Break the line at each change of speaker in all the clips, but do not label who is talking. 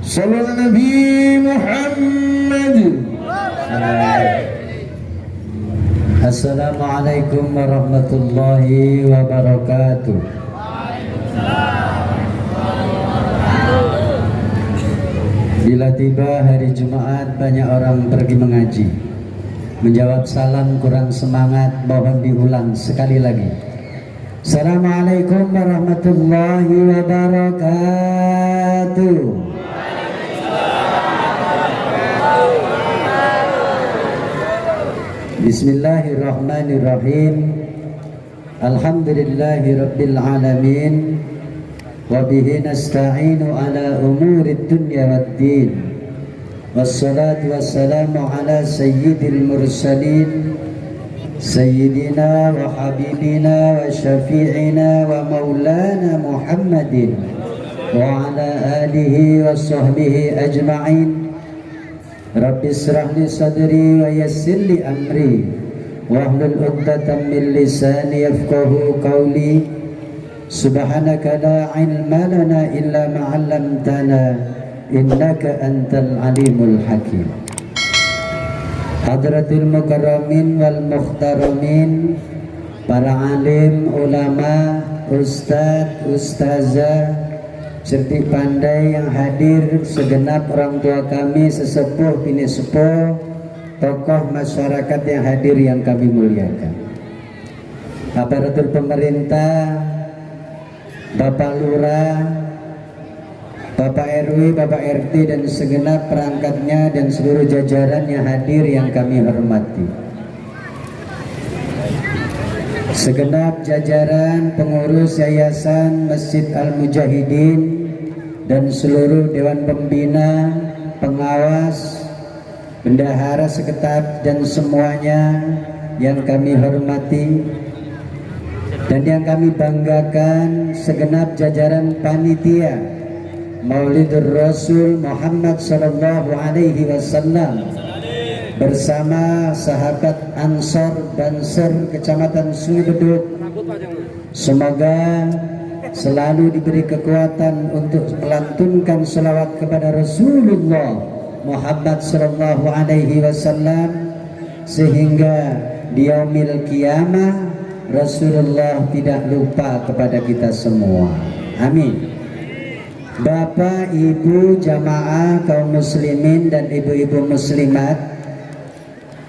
Sallallahu Nabi Muhammad.
Assalamualaikum warahmatullahi wabarakatuh. Bila tiba hari Jumat, banyak orang pergi mengaji. Menjawab salam kurang semangat, mohon diulang sekali lagi. Assalamualaikum warahmatullahi wabarakatuh. Bismillahirrahmanirrahim. Alhamdulillahi rabbil alamin. Wa bihi nasta'inu ala umurid dunya waddin. Wassalatu wassalamu ala sayyidil mursalin Sayyidina wa habibina wa syafi'ina wa maulana Muhammadin wa ala alihi wa sahbihi ajma'in. Rabbi israh li sadri wa yassir li amri wahlul 'uqdatam min lisani yafqahu qawli. Subhanaka la ilma lana illa ma 'allamtana innaka antal alimul hakim. Hadratul mukarramin wal muhtaramin, para alim, ulama, ustadz, ustazah, cerdik pandai yang hadir, segenap orang tua kami, sesepuh, bini sepuh, tokoh masyarakat yang hadir yang kami muliakan, aparatur pemerintah, Bapak Lurah, Bapak RW, Bapak RT dan segenap perangkatnya dan seluruh jajaran yang hadir yang kami hormati. Segenap jajaran pengurus Yayasan Masjid Al-Mujahidin dan seluruh Dewan Pembina, pengawas, bendahara sekretariat dan semuanya yang kami hormati dan yang kami banggakan, segenap jajaran panitia Maulidur Rasul Muhammad sallallahu alaihi wasallam bersama sahabat Ansor Banser Kecamatan Sungai Beduk. Semoga selalu diberi kekuatan untuk melantunkan selawat kepada Rasulullah Muhammad sallallahu alaihi wasallam sehingga di yaumil qiyamah Rasulullah tidak lupa kepada kita semua. Amin. Bapak, Ibu, jamaah kaum muslimin dan ibu-ibu muslimat,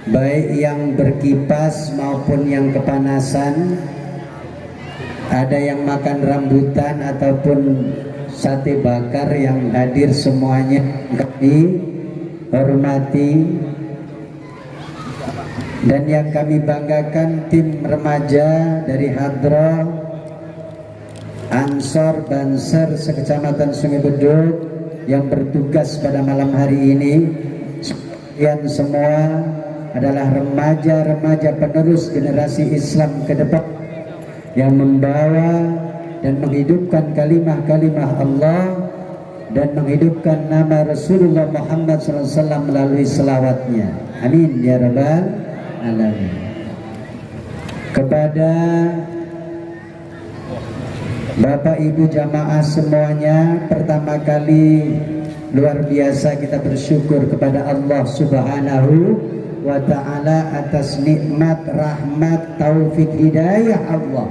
baik yang berkipas maupun yang kepanasan, ada yang makan rambutan ataupun sate bakar yang hadir, semuanya kami hormati. Dan yang kami banggakan, tim remaja dari Hadrah Ansor Banser sekecamatan Sungai Beduk yang bertugas pada malam hari ini. Kalian semua adalah remaja-remaja penerus generasi Islam ke depan yang membawa dan menghidupkan kalimah-kalimah Allah dan menghidupkan nama Rasulullah Muhammad SAW melalui selawatnya. Amin ya rabbal alamin. Kepada Bapak Ibu jamaah semuanya, pertama kali luar biasa kita bersyukur kepada Allah Subhanahu wa ta'ala atas nikmat, rahmat, taufik, hidayah Allah,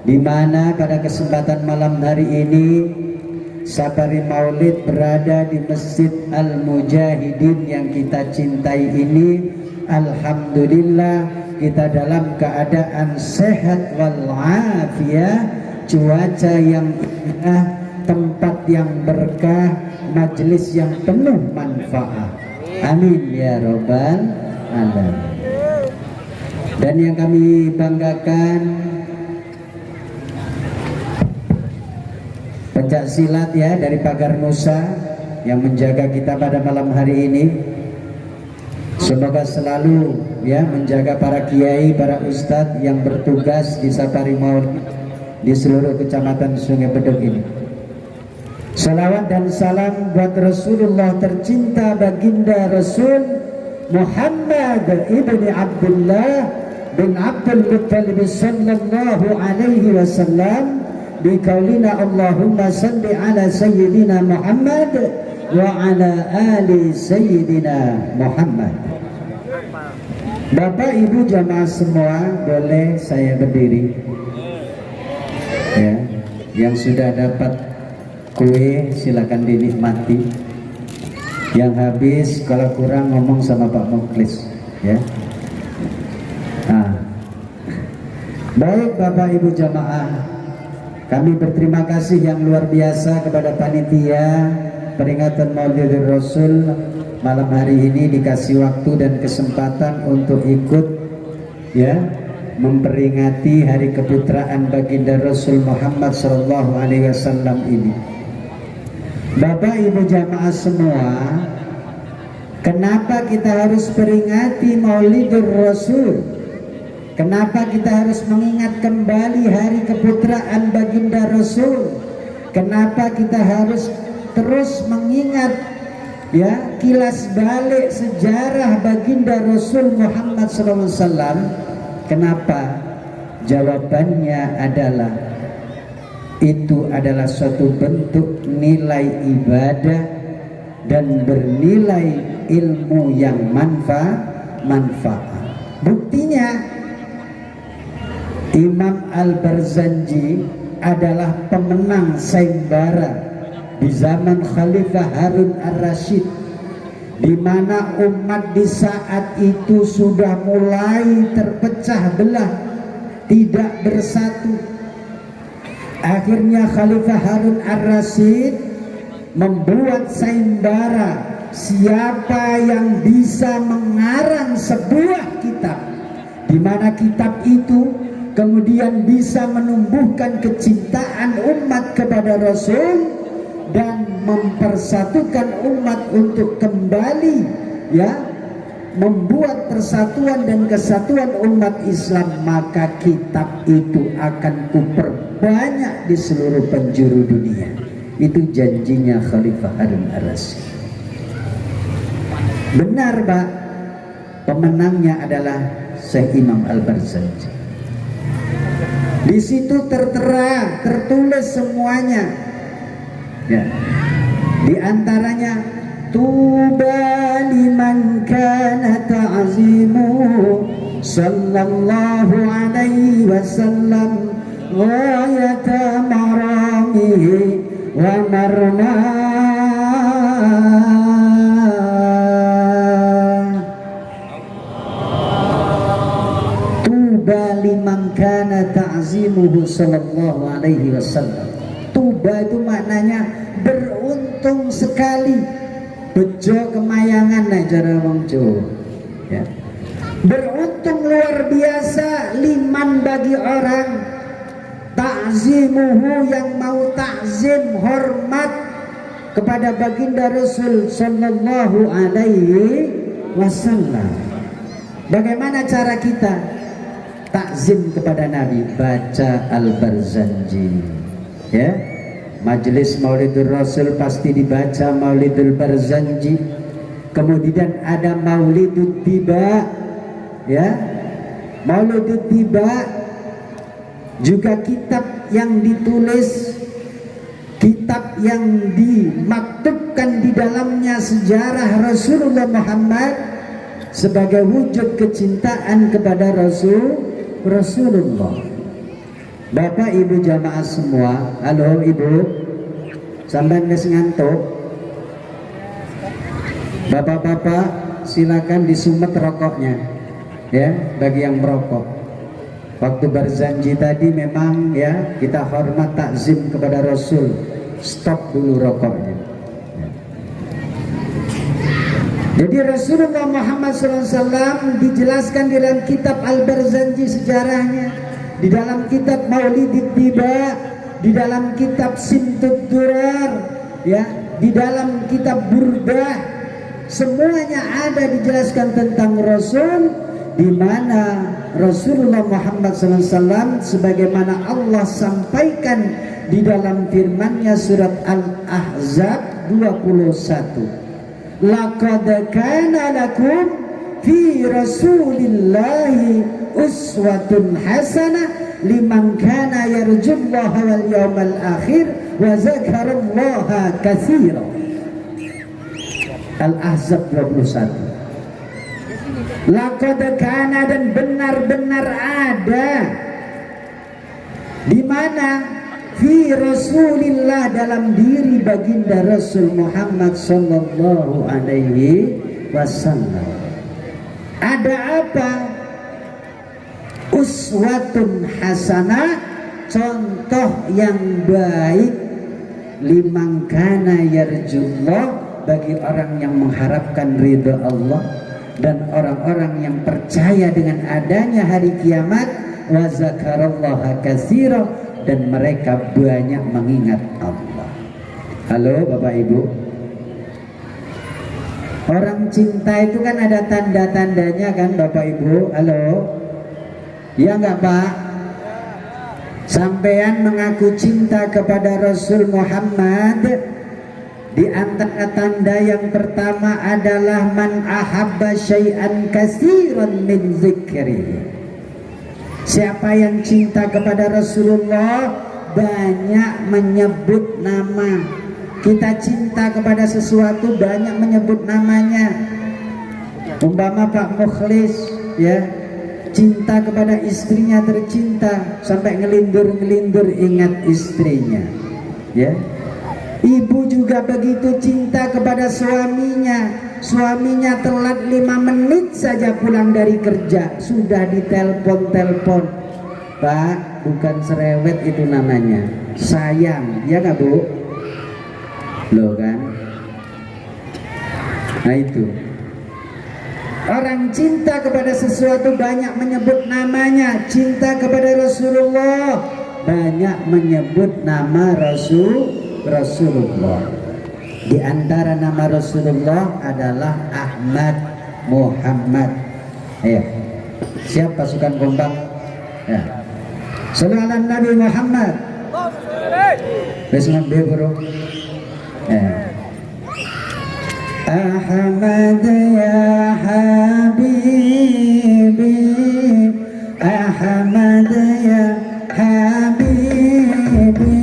di mana pada kesempatan malam hari ini Safari Maulid berada di Masjid Al-Mujahidin yang kita cintai ini. Alhamdulillah kita dalam keadaan sehat walafiat, cuaca yang indah, tempat yang berkah, majelis yang penuh manfaat. Amin ya robbal alamin. Dan yang kami banggakan, pencak silat ya dari Pagar Nusa yang menjaga kita pada malam hari ini. Semoga selalu ya menjaga para kiai, para ustadz yang bertugas di Safari Maulid di seluruh kecamatan Sungai Beduk ini. Salawat dan salam buat Rasulullah tercinta, baginda Rasul Muhammad ibni Abdullah bin Abdul Muttalib sallallahu alaihi wasallam. Biqaulina Allahumma salli ala sayyidina Muhammad wa ala ali Sayyidina Muhammad. Bapak Ibu jamaah semua, boleh saya berdiri? Ya, yang sudah dapat kue silakan dinikmati. Yang habis kalau kurang ngomong sama Pak Muklis, ya. Nah, baik Bapak Ibu jamaah, kami berterima kasih yang luar biasa kepada panitia peringatan Maulidul Rasul. Malam hari ini dikasih waktu dan kesempatan untuk ikut, ya, memperingati hari keputraan baginda Rasul Muhammad sallallahu alaihi wasallam ini. Bapak Ibu jamaah semua, kenapa kita harus peringati Maulidul Rasul? Kenapa kita harus mengingat kembali hari keputraan baginda Rasul? Kenapa kita harus terus mengingat, ya, kilas balik sejarah baginda Rasul Muhammad SAW? Kenapa? Jawabannya adalah itu adalah suatu bentuk nilai ibadah dan bernilai ilmu yang manfaat. Buktinya Imam Al-Barzanji adalah pemenang sayembara di zaman Khalifah Harun Ar-Rasyid, di mana umat di saat itu sudah mulai terpecah belah, tidak bersatu. Akhirnya Khalifah Harun Ar-Rasyid membuat sayembara siapa yang bisa mengarang sebuah kitab, di mana kitab itu kemudian bisa menumbuhkan kecintaan umat kepada Rasul dan mempersatukan umat untuk kembali, ya, membuat persatuan dan kesatuan umat Islam, maka kitab itu akan kuperbanyak di seluruh penjuru dunia. Itu janjinya Khalifah Harun Ar-Rasyid. Benar Pak, pemenangnya adalah Syekh Imam Al-Barzanji. Di situ tertera, tertulis semuanya, ya. Di antaranya tuba liman kana ta'zimuhu sallallahu alaihi wasallam ghayata maramihi wa marna. Tuba liman kana ta'zimuhu sallallahu alaihi wasallam. Tuba itu maknanya beruntung sekali, bejo kemayangan nek cara wong Jawa, ya. Beruntung luar biasa liman bagi orang ta'zimuhu yang mau ta'zim hormat kepada baginda Rasul sallallahu alaihi wasallam. Bagaimana cara kita takzim kepada Nabi? Baca Al-Barzanji, ya. Majelis Maulidul Rasul pasti dibaca Maulidul Barzanji. Kemudian ada Maulidut Tiba, ya. Maulidut Tiba juga kitab yang ditulis, kitab yang dimaktubkan di dalamnya sejarah Rasulullah Muhammad sebagai wujud kecintaan kepada Rasulullah. Bapak Ibu jamaah semua, halo Ibu, sampai nges ngantuk. Bapak-bapak silakan disumet rokoknya, ya, bagi yang merokok. Waktu Barzanji tadi memang, ya, kita hormat takzim kepada Rasul. Stop dulu rokoknya. Jadi Rasulullah Muhammad SAW dijelaskan di dalam kitab Al-Barzanji sejarahnya, di dalam kitab Maulidit Tiba, di dalam kitab Simtud Durar, ya, di dalam kitab Burdah, semuanya ada dijelaskan tentang Rasul, di mana Rasulullah Muhammad SAW sebagaimana Allah sampaikan di dalam firman-Nya surat Al-Ahzab 21. Laqad kana lakum fi Rasulillahi uswatun hasanah liman kana yarjullaha wal yawmal akhir wa zakarallaha katsira. Al-Ahzab 21. Laqad kana, dan benar-benar ada, di mana fi Rasulillah, dalam diri baginda Rasul Muhammad sallallahu alaihi wasallam. Ada apa? Uswatun hasanah, contoh yang baik, liman kana yarjullah, bagi orang yang mengharapkan ridha Allah dan orang-orang yang percaya dengan adanya hari kiamat, wa zakarallaha katsira, dan mereka banyak mengingat Allah. Halo Bapak Ibu, orang cinta itu kan ada tanda-tandanya kan Bapak Ibu? Halo, ya enggak Pak? Sampean mengaku cinta kepada Rasul Muhammad, di antara tanda yang pertama adalah man ahabba syai'an katsiran min zikri. Siapa yang cinta kepada Rasulullah, banyak menyebut nama. Kita cinta kepada sesuatu, banyak menyebut namanya. Umpama Pak Mukhlis, ya, cinta kepada istrinya tercinta, sampai ngelindur-ngelindur ingat istrinya, ya. Ibu juga begitu cinta kepada suaminya. Suaminya telat 5 menit saja pulang dari kerja, sudah ditelepon-telepon. Pak, bukan cerewet itu namanya, sayang, ya nggak Bu? Loh kan? Nah itu, orang cinta kepada sesuatu banyak menyebut namanya. Cinta kepada Rasulullah, banyak menyebut nama Rasulullah. Di antara nama Rasulullah adalah Ahmad, Muhammad. Ayo, siap pasukan kompak? Ya. Sallallahu alaihi Nabi Muhammad. Bismillah bro. Ya. Ahmad ya Habibi, Ahmad ya Habibi,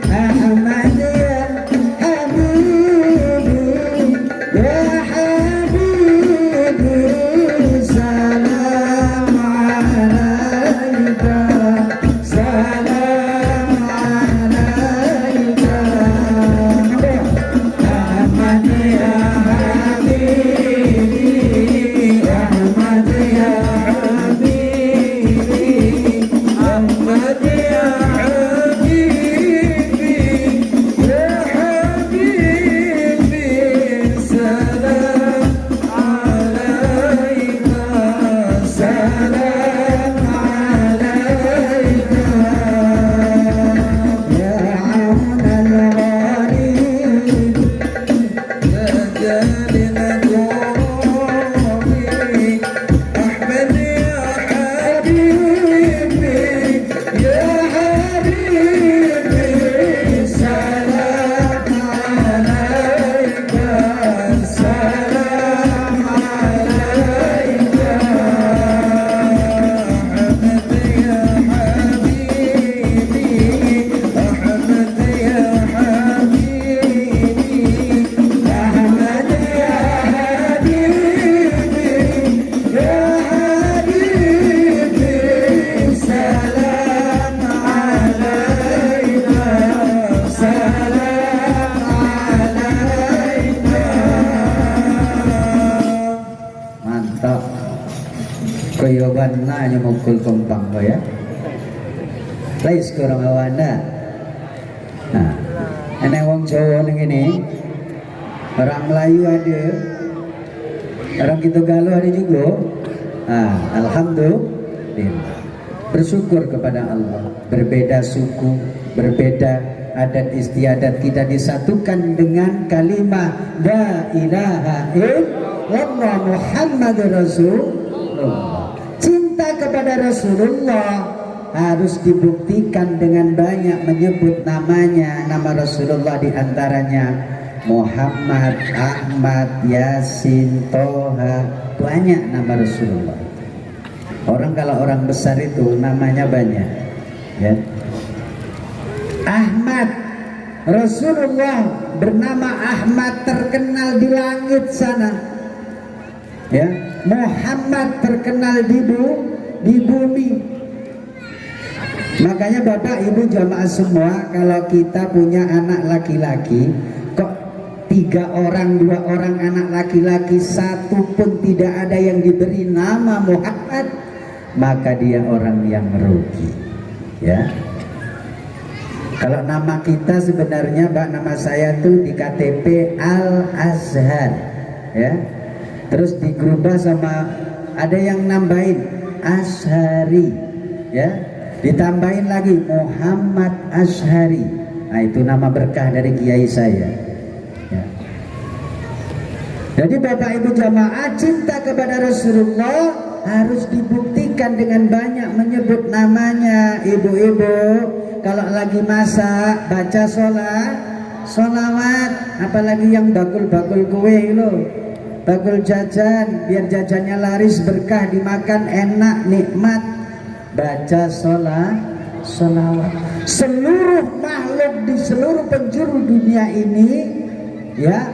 Ahmad ya Habibi, ya Habibi, salam alaika, salam alaika. Ahmad ya Habibi, Ahmad ya Habibi, Ahmad ya Habibi, ya Habibi, salam alaika, salam alaika. Ya aun al-gharib, ya jalil al-ghurabi, Ahmad ya Habibi, ya Habibi, salam alaika, salam alaika. Ahmad ya Habibi, Ahmad ya Habibi, Ahmad ya Habibi, ya Habibi, salam alaika, salam alaika. Mantap. Koyoban na yung mukul kumpang ko ya. Lais kurang awana. Nah, ini wong Jawa ning ini, orang Melayu ada, orang Kitogalo ada juga. Alhamdulillah, bersyukur kepada Allah. Berbeda suku, berbeda adat istiadat, kita disatukan dengan kalimat la ilaha illallah Muhammadur Rasulullah. Cinta kepada Rasulullah harus dibuktikan dengan banyak menyebut namanya, nama Rasulullah, diantaranya Muhammad, Ahmad, Yasin, Toha, banyak nama Rasulullah. Orang kalau orang besar itu namanya banyak, ya. Ahmad Rasulullah bernama Ahmad terkenal di langit sana, ya. Muhammad terkenal di bumi. Makanya Bapak Ibu jamaah semua, kalau kita punya anak laki-laki, kok 3 orang 2 orang anak laki-laki, satu pun tidak ada yang diberi nama Muhammad, maka dia orang yang rugi, ya. Kalau nama kita sebenarnya, Mbak, nama saya tuh di KTP Al Azhar, ya. Terus digerubah sama ada yang nambahin Ashari, ya. Ditambahin lagi Muhammad Ashari. Nah, itu nama berkah dari kiai saya, ya. Jadi Bapak Ibu jamaah, cinta kepada Rasulullah harus dibuktikan dengan banyak menyebut namanya. Ibu-ibu kalau lagi masak baca sholawat, apalagi yang bakul-bakul kue lo, bakul jajan, biar jajannya laris, berkah, dimakan enak nikmat, baca sholawat. Seluruh makhluk di seluruh penjuru dunia ini, ya,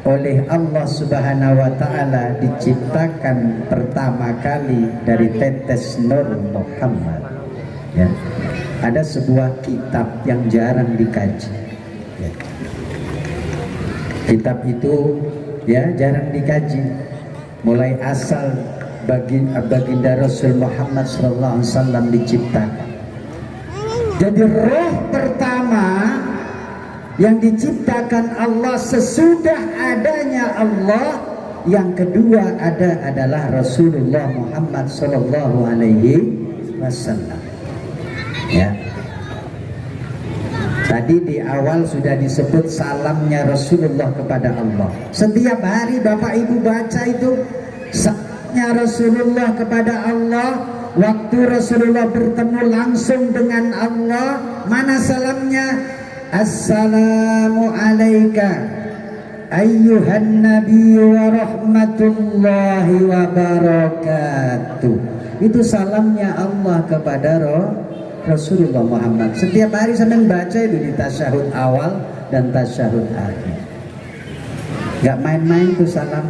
oleh Allah Subhanahu wa Ta'ala diciptakan pertama kali dari tetes Nur Muhammad, ya. Ada sebuah kitab yang jarang dikaji, ya. Kitab itu, ya, jarang dikaji. Mulai asal baginda Rasul Muhammad SAW diciptakan. Jadi roh pertama yang diciptakan Allah sesudah adanya Allah, yang kedua adalah Rasulullah Muhammad SAW. Ya. Tadi di awal sudah disebut salamnya Rasulullah kepada Allah. Setiap hari Bapak Ibu baca itu salamnya Rasulullah kepada Allah. Waktu Rasulullah bertemu langsung dengan Allah, mana salamnya? Assalamu alayka ayyuhan nabi wa rahmatullahi wa barakatuh. Itu salamnya Allah kepada Rasulullah Muhammad. Setiap hari sampai baca itu di tasyahud awal dan tasyahud akhir. Gak main-main tuh salam.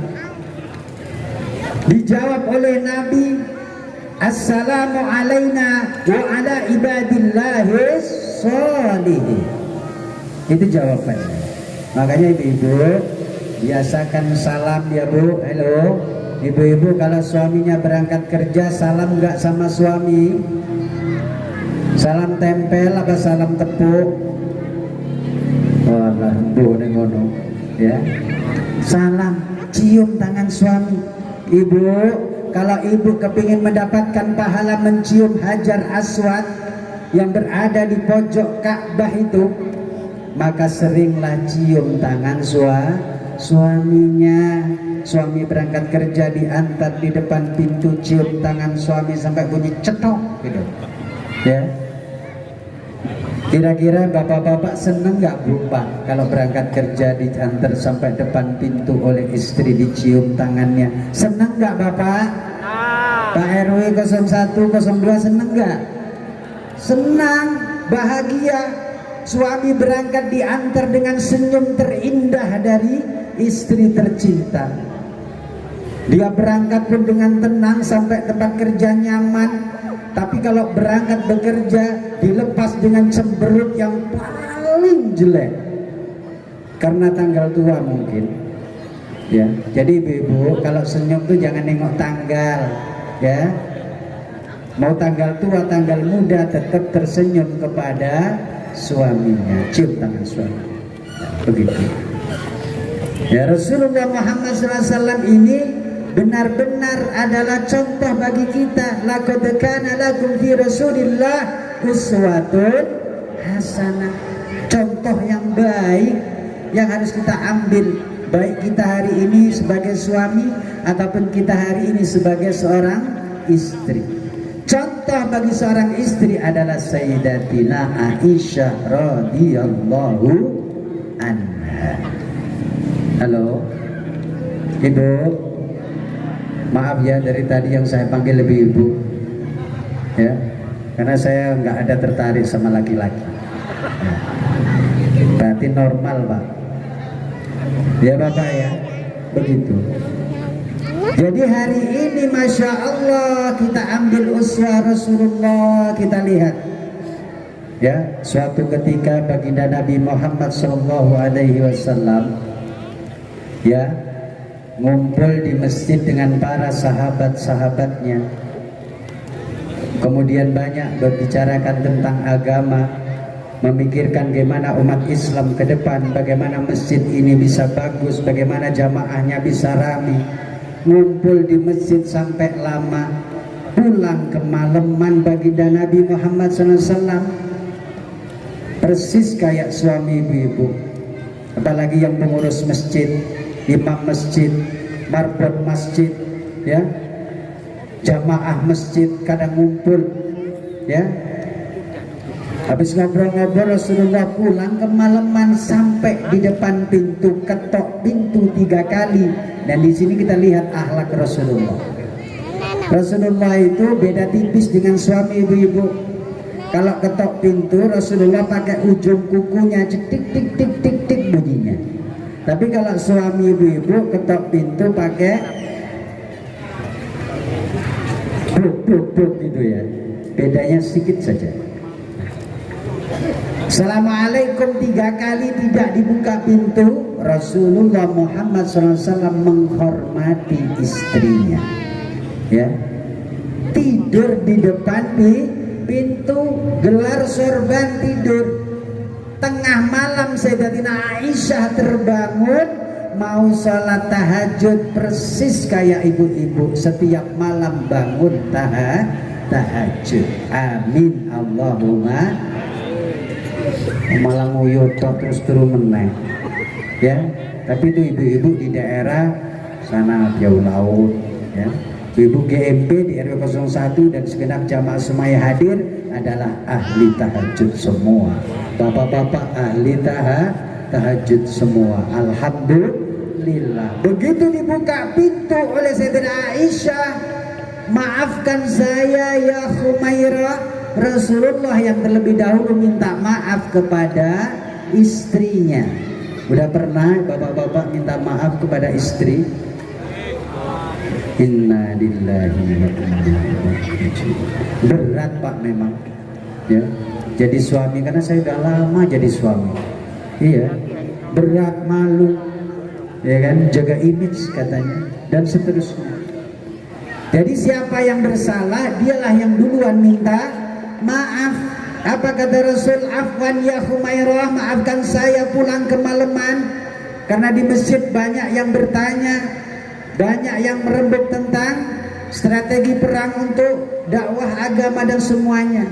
Dijawab oleh Nabi, assalamu alayna wa ala ibadillahis sholihin. Itu jawabannya. Makanya ibu-ibu biasakan salam, ya Bu. Halo ibu-ibu, kalau suaminya berangkat kerja, salam nggak sama suami? Salam tempel apa salam tepuk? Walah, Bu nengono, ya. Salam, cium tangan suami. Ibu, kalau ibu kepingin mendapatkan pahala mencium Hajar Aswad yang berada di pojok Ka'bah itu, maka seringlah cium tangan suaminya. Suami berangkat kerja, diantar di depan pintu, cium tangan suami sampai bunyi cetok gitu, ya. Kira-kira bapak-bapak seneng gak Bu Pak kalau berangkat kerja diantar sampai depan pintu oleh istri, dicium tangannya? Seneng gak Bapak? Pak RW 01 02 seneng gak? Senang, bahagia. Suami berangkat diantar dengan senyum terindah dari istri tercinta. Dia berangkat pun dengan tenang sampai tempat kerja nyaman. Tapi kalau berangkat bekerja dilepas dengan cemberut yang paling jelek karena tanggal tua mungkin, ya. Jadi ibu-ibu kalau senyum tuh jangan nengok tanggal, ya. Mau tanggal tua tanggal muda tetap tersenyum kepada suaminya, cium tangan suami, begitu. Ya, Rasulullah Muhammad SAW ini benar-benar adalah contoh bagi kita. Laqad kana lakum fi Rasulillah uswatun hasanah. Contoh yang baik yang harus kita ambil, baik kita hari ini sebagai suami ataupun kita hari ini sebagai seorang istri. Contoh bagi seorang istri adalah Sayyidatina Aisyah radhiyallahu anha. Halo Ibu, maaf ya dari tadi yang saya panggil lebih ibu, ya, karena saya nggak ada tertarik sama laki-laki, ya. berarti normal Pak. Ya Bapak ya, begitu. Jadi hari ini Masya Allah kita ambil uswah Rasulullah, kita lihat ya, suatu ketika baginda Nabi Muhammad SAW ya ngumpul di masjid dengan para sahabat-sahabatnya, kemudian banyak berbicarakan tentang agama, memikirkan bagaimana umat Islam ke depan, bagaimana masjid ini bisa bagus, bagaimana jamaahnya bisa ramai. Ngumpul di masjid sampai lama, pulang kemalaman baginda Nabi Muhammad SAW persis kayak suami ibu-ibu, apalagi yang pengurus masjid, imam masjid, marbot masjid, ya, jamaah masjid kadang ngumpul, ya. Habis ngobrol-ngobrol Rasulullah pulang kemalaman sampai di depan pintu, ketok pintu 3 kali. Dan di sini kita lihat akhlak Rasulullah. Rasulullah itu beda tipis dengan suami ibu-ibu. Kalau ketok pintu Rasulullah pakai ujung kukunya tik tik tik tik tik bunyinya. Tapi kalau suami ibu-ibu ketok pintu pakai bruk bruk bruk gitu ya. Bedanya sedikit saja. Assalamualaikum 3 kali tidak dibuka pintu, Rasulullah Muhammad SAW menghormati istrinya, ya, tidur di depan pintu, gelar sorban tidur. Tengah malam Sayyidatina Aisyah terbangun mau sholat tahajud, persis kayak ibu-ibu setiap malam bangun tahajud. Amin Allahumma. Malah nguyut terus turun meneng, ya. Tapi itu ibu-ibu di daerah sana jauh laut, ya. Ibu GMP di RW 01 dan segenap jamaah semuanya hadir adalah ahli tahajud semua. Bapak-bapak ahli tahajud semua. Alhamdulillah. Begitu dibuka pintu oleh Sayyidatina Aisyah, maafkan saya ya Humairah. Rasulullah yang terlebih dahulu minta maaf kepada istrinya. Udah pernah bapak-bapak minta maaf kepada istri? Inna lillahi wa inna ilaihi raji'un. Berat Pak memang, ya. Jadi suami, karena saya udah lama jadi suami. Iya, berat, malu, ya kan, jaga image katanya dan seterusnya. Jadi siapa yang bersalah dialah yang duluan minta maaf. Apa kata Rasul? Afwan ya Humairah, maafkan saya pulang kemalaman. Karena di masjid banyak yang bertanya, banyak yang merembuk tentang strategi perang untuk dakwah agama dan semuanya.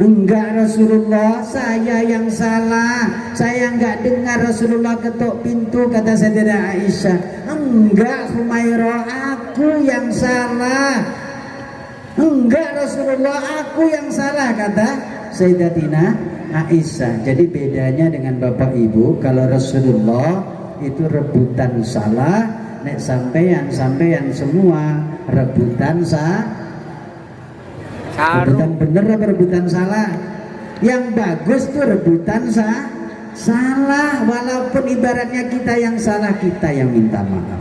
Enggak Rasulullah, saya yang salah. Saya enggak dengar Rasulullah ketuk pintu, kata Sayyidatina Aisyah. Enggak Humairah, aku yang salah. Enggak Rasulullah, aku yang salah, kata Sayyidatina Aisyah. Jadi bedanya dengan Bapak Ibu, kalau Rasulullah itu rebutan salah, nek sampean semua rebutan rebutan bener apa rebutan salah? Yang bagus tuh rebutan salah, walaupun ibaratnya kita yang salah, kita yang minta maaf.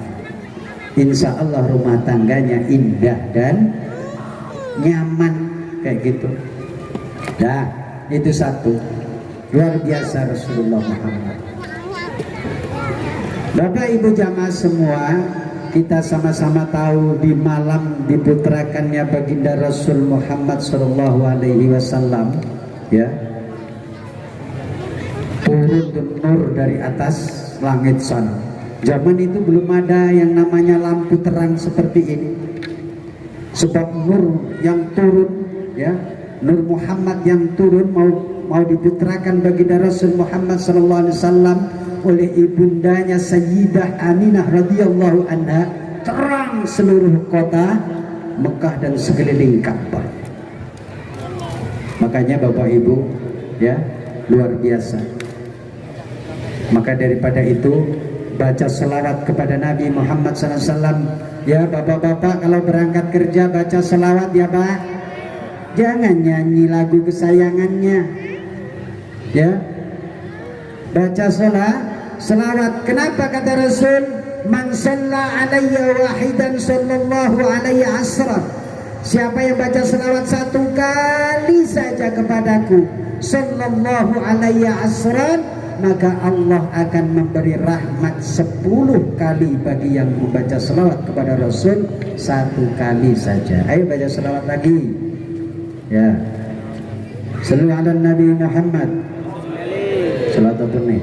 Insya Allah rumah tangganya indah dan nyaman kayak gitu. Nah, itu satu. Luar biasa Rasulullah Muhammad. Bapak Ibu jamaah semua, kita sama-sama tahu di malam diputrakannya baginda Rasul Muhammad SAW, ya, turun nur dari atas langit sana. Zaman itu belum ada yang namanya lampu terang seperti ini. Sebab nur yang turun, ya, Nur Muhammad yang turun mau diputrakan baginda Rasul Muhammad SAW oleh ibundanya Sayyidah Aminah radhiyallahu anha, terang seluruh kota Mekah dan sekeliling Ka'bah. Makanya Bapak Ibu, ya, luar biasa. Maka daripada itu baca selawat kepada Nabi Muhammad SAW. Ya bapak-bapak kalau berangkat kerja baca selawat ya Pak. Jangan nyanyi lagu kesayangannya, ya. baca selawat. Kenapa kata Rasul, man shalla alayya wahidan sallallahu alaihi asran, siapa yang baca selawat satu kali saja kepadaku sallallahu alaihi asran, maka Allah akan memberi rahmat 10 kali bagi yang membaca selawat kepada Rasul satu kali saja. Ayo baca selawat lagi ya. Sallu ala Nabi Muhammad. Selawat apa nih?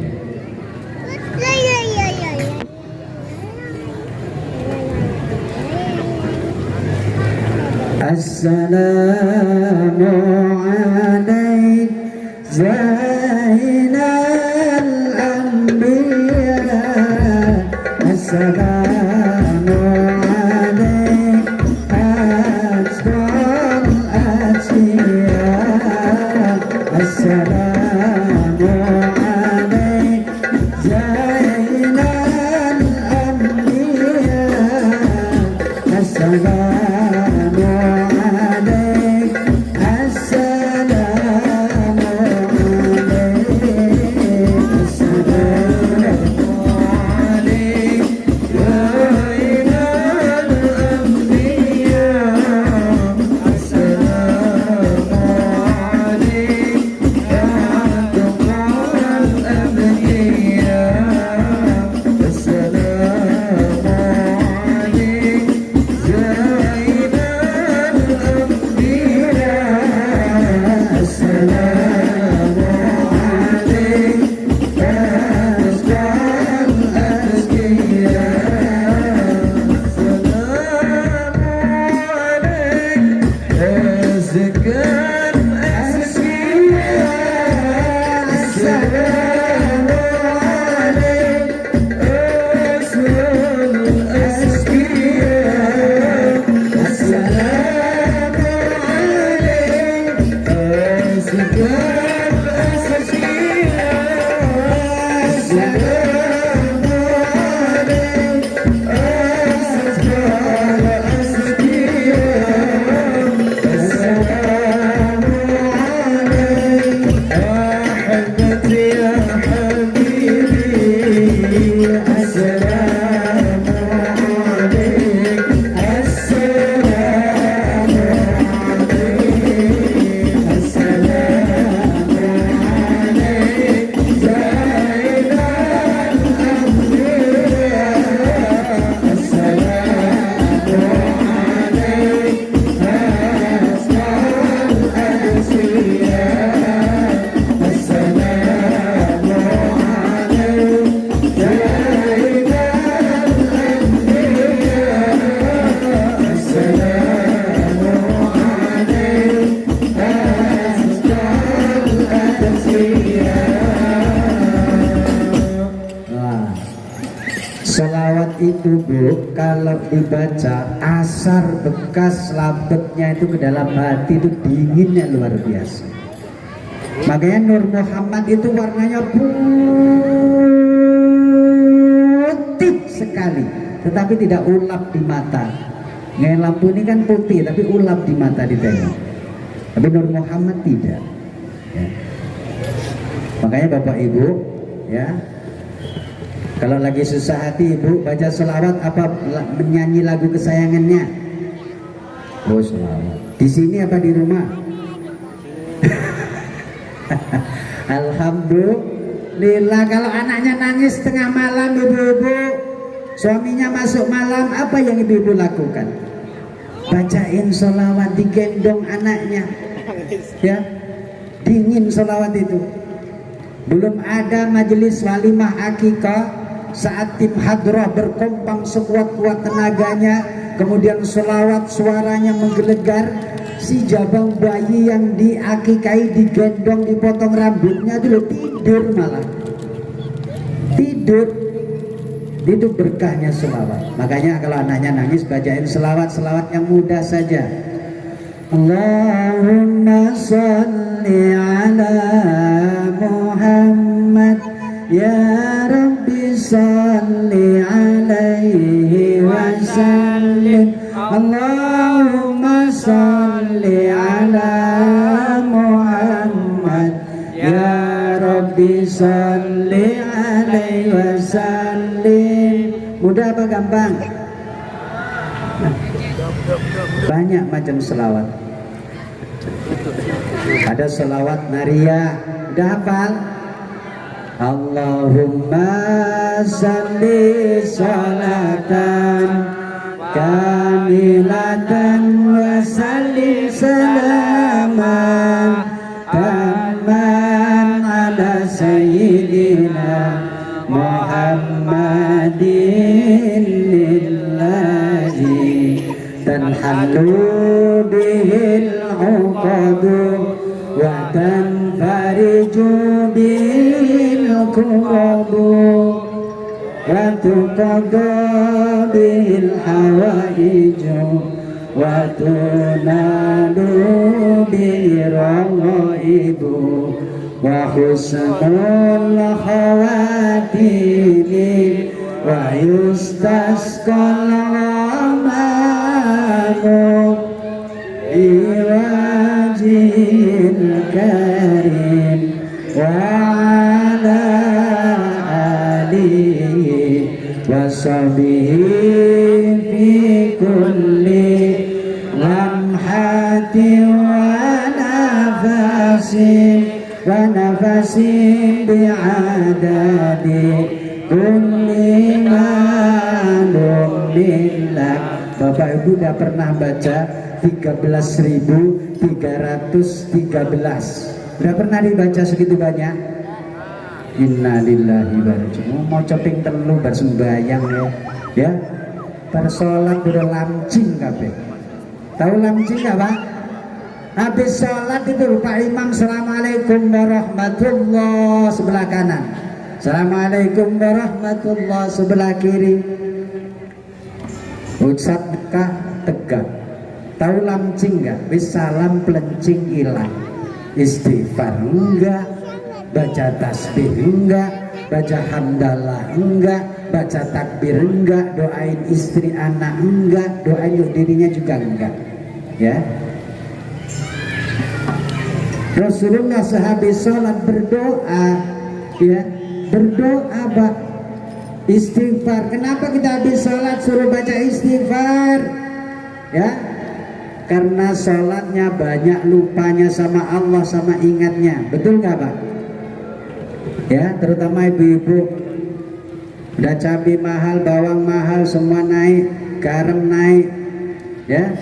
Assalamu alaik Zainal Anbiya, Assalamu alaik Asfal Asfiya, Assalamu alaik Zainal Anbiya, Assalamu Selawat itu Bu, kalau dibaca asar bekas labetnya itu ke dalam hati itu dinginnya luar biasa. Makanya Nur Muhammad itu warnanya putih sekali, tetapi tidak ulap di mata. Ngai lampu ini kan putih, tapi ulap di mata ditengok. Tapi Nur Muhammad tidak. Ya. Makanya Bapak Ibu, ya, kalau lagi susah hati Ibu baca selawat apa menyanyi lagu kesayangannya? Oh selawat. Di sini apa di rumah? Alhamdulillah. Kalau anaknya nangis tengah malam ibu-ibu, suaminya masuk malam, apa yang ibu-ibu lakukan? Bacain selawat, digendong anaknya. Ya, dingin selawat itu. Belum ada majelis walimah akikah, saat tim hadrah berkompang sekuat-kuat tenaganya, kemudian selawat suaranya menggelegar, si jabang bayi yang diakikai digendong dipotong rambutnya dulu tidur, malah tidur. Itu berkahnya selawat. Makanya kalau anaknya nangis bacain selawat yang mudah saja. Allahumma sholli ala Muhammad ya Rabbi sholli alaihi wasallim. Allahumma sholli ala Muhammad ya Rabbi sholli alaihi wasallim. Mudah apa gampang? Banyak macam selawat. Ada selawat nariyah, udah hafal? Allahumma salli salatan kamilatan wa salli salaman tamman ala sayyidina Muhammadin lillahi tanhallu bihil uqadu wa tanfariju bihil kurubu wa tuqadda bihil hawaiju wa tunadu bihil rawaibu wa husnul khawatimi wa yustasqal ghamam biwajhil karim wa ala alihi wa sahbihi fi kulli lamhati wa nafasin bi'adadi kulli ma'lum billah. Bapak Ibu udah pernah baca 13.313? Udah pernah dibaca segitu banyak? Innalillahi wa inna ilaihi raji'un. Mau coping telu bar sembayang ya. Bar salat udah lamcing kabeh. Tahu lamcing enggak, Pak? Habis sholat itu Pak Imam Assalamualaikum warahmatullah sebelah kanan, Assalamualaikum warahmatullah sebelah kiri. Ucap dekah tegak. Tahu lamcing enggak? Wis salam pelencing hilang. Istighfar enggak, baca tasbih enggak, baca hamdalah enggak, baca takbir enggak, doain istri anak enggak, doain dirinya juga enggak. Ya. Rasulullah sehabis sholat berdoa, ya, berdoa Pak, istighfar. Kenapa kita habis sholat suruh baca istighfar? Ya, karena sholatnya banyak lupanya sama Allah, sama ingatnya. Betul nggak Pak? Ya, terutama ibu-ibu. Udah cabai mahal, bawang mahal, semua naik, garam naik, ya,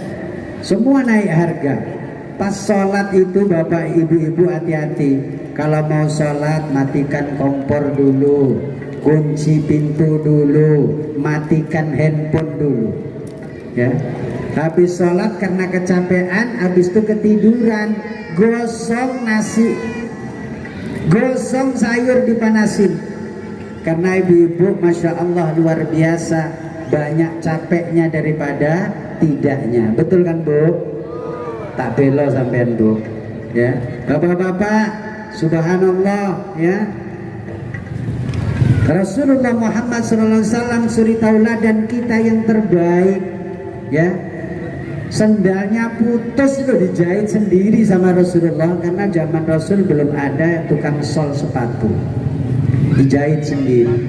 semua naik harga. Pas sholat itu Bapak Ibu-Ibu hati-hati. Kalau mau sholat matikan kompor dulu, kunci pintu dulu, matikan handphone dulu. Ya, habis sholat karena kecapean, habis itu ketiduran, gosong nasi, gosong sayur dipanasin. Karena ibu-ibu Masya Allah luar biasa, banyak capeknya daripada tidaknya. Betul kan Bu? Tak belo sampean Bu, ya. Bapak-bapak, subhanallah, ya. Rasulullah Muhammad SAW suri tauladan kita yang terbaik, ya. Sendalnya putus itu dijahit sendiri sama Rasulullah, karena zaman Rasul belum ada tukang sol sepatu, dijahit sendiri.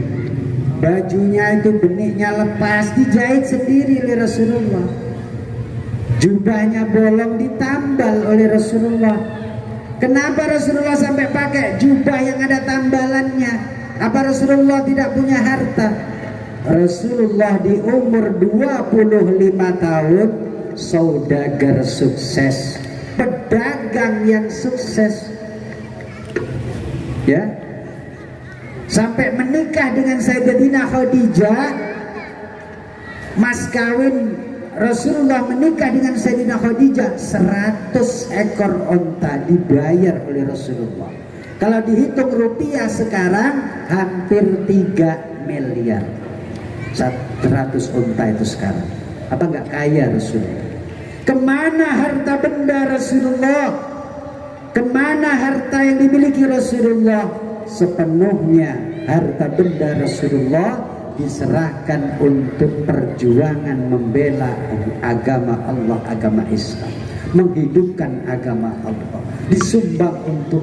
Bajunya itu beniknya lepas, dijahit sendiri oleh Rasulullah. Jubahnya bolong ditambal oleh Rasulullah. Kenapa Rasulullah sampai pakai jubah yang ada tambalannya? Apa Rasulullah tidak punya harta? Rasulullah di umur 25 tahun saudagar sukses, pedagang yang sukses, ya, sampai menikah dengan Sayyidatina Khadijah. Mas kawin Rasulullah menikah dengan Sayyidina Khadijah, 100 ekor onta dibayar oleh Rasulullah. Kalau dihitung rupiah sekarang hampir 3 miliar 100 onta itu sekarang. Apa nggak kaya Rasulullah? Kemana harta benda Rasulullah? Kemana harta yang dimiliki Rasulullah? Sepenuhnya harta benda Rasulullah diserahkan untuk perjuangan membela agama Allah, agama Islam, menghidupkan agama Allah, disumbang untuk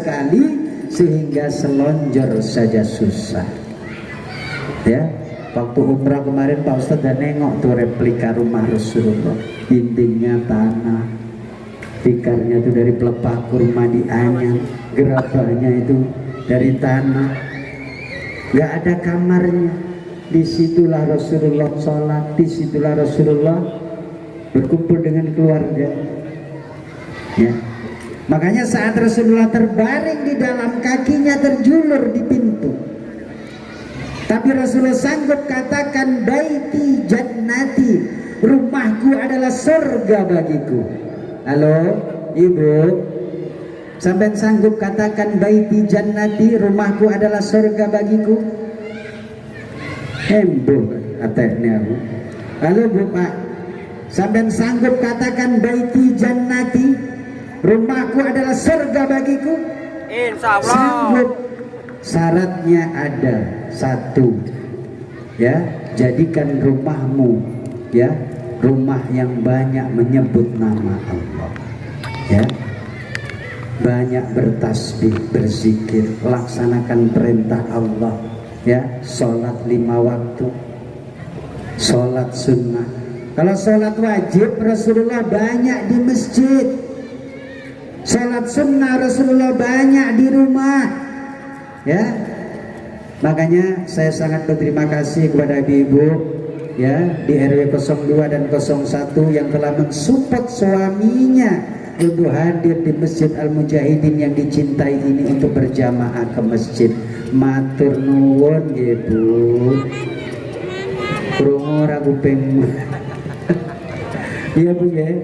sekali sehingga selonjor saja susah. Ya, waktu umrah kemarin Pak Ustadz dan nengok tuh replika rumah Rasulullah, dindingnya tanah, tikarnya itu dari pelepah kurma di anyam, gerabahnya itu dari tanah, nggak ada kamarnya. Disitulah Rasulullah sholat, disitulah Rasulullah berkumpul dengan keluarga. Ya. Makanya saat Rasulullah terbaring di dalam, kakinya terjulur di pintu. Tapi Rasulullah sanggup katakan baiti jannati, rumahku adalah surga bagiku. Halo ibu, sampai sanggup katakan baiti jannati, rumahku adalah surga bagiku? Hembuh katanya aku. Halo bu pak, sampai sanggup katakan baiti jannati, rumahku adalah surga bagiku?
Insya Allah.
Sanggup. Syaratnya ada satu, ya, jadikan rumahmu, ya, rumah yang banyak menyebut nama Allah, ya, banyak bertasbih, berzikir, laksanakan perintah Allah, ya, sholat 5 waktu, sholat sunnah. Kalau sholat wajib Rasulullah banyak di masjid, sholat sunnah Rasulullah banyak di rumah. Ya, makanya saya sangat berterima kasih kepada ibu-ibu, ya, di RW 02 dan 01 yang telah mensupport suaminya untuk hadir di Masjid Al-Mujahidin yang dicintai ini untuk berjamaah ke masjid. Matur nuwun ibu, krungu ora kupingmu. Iya bu ya.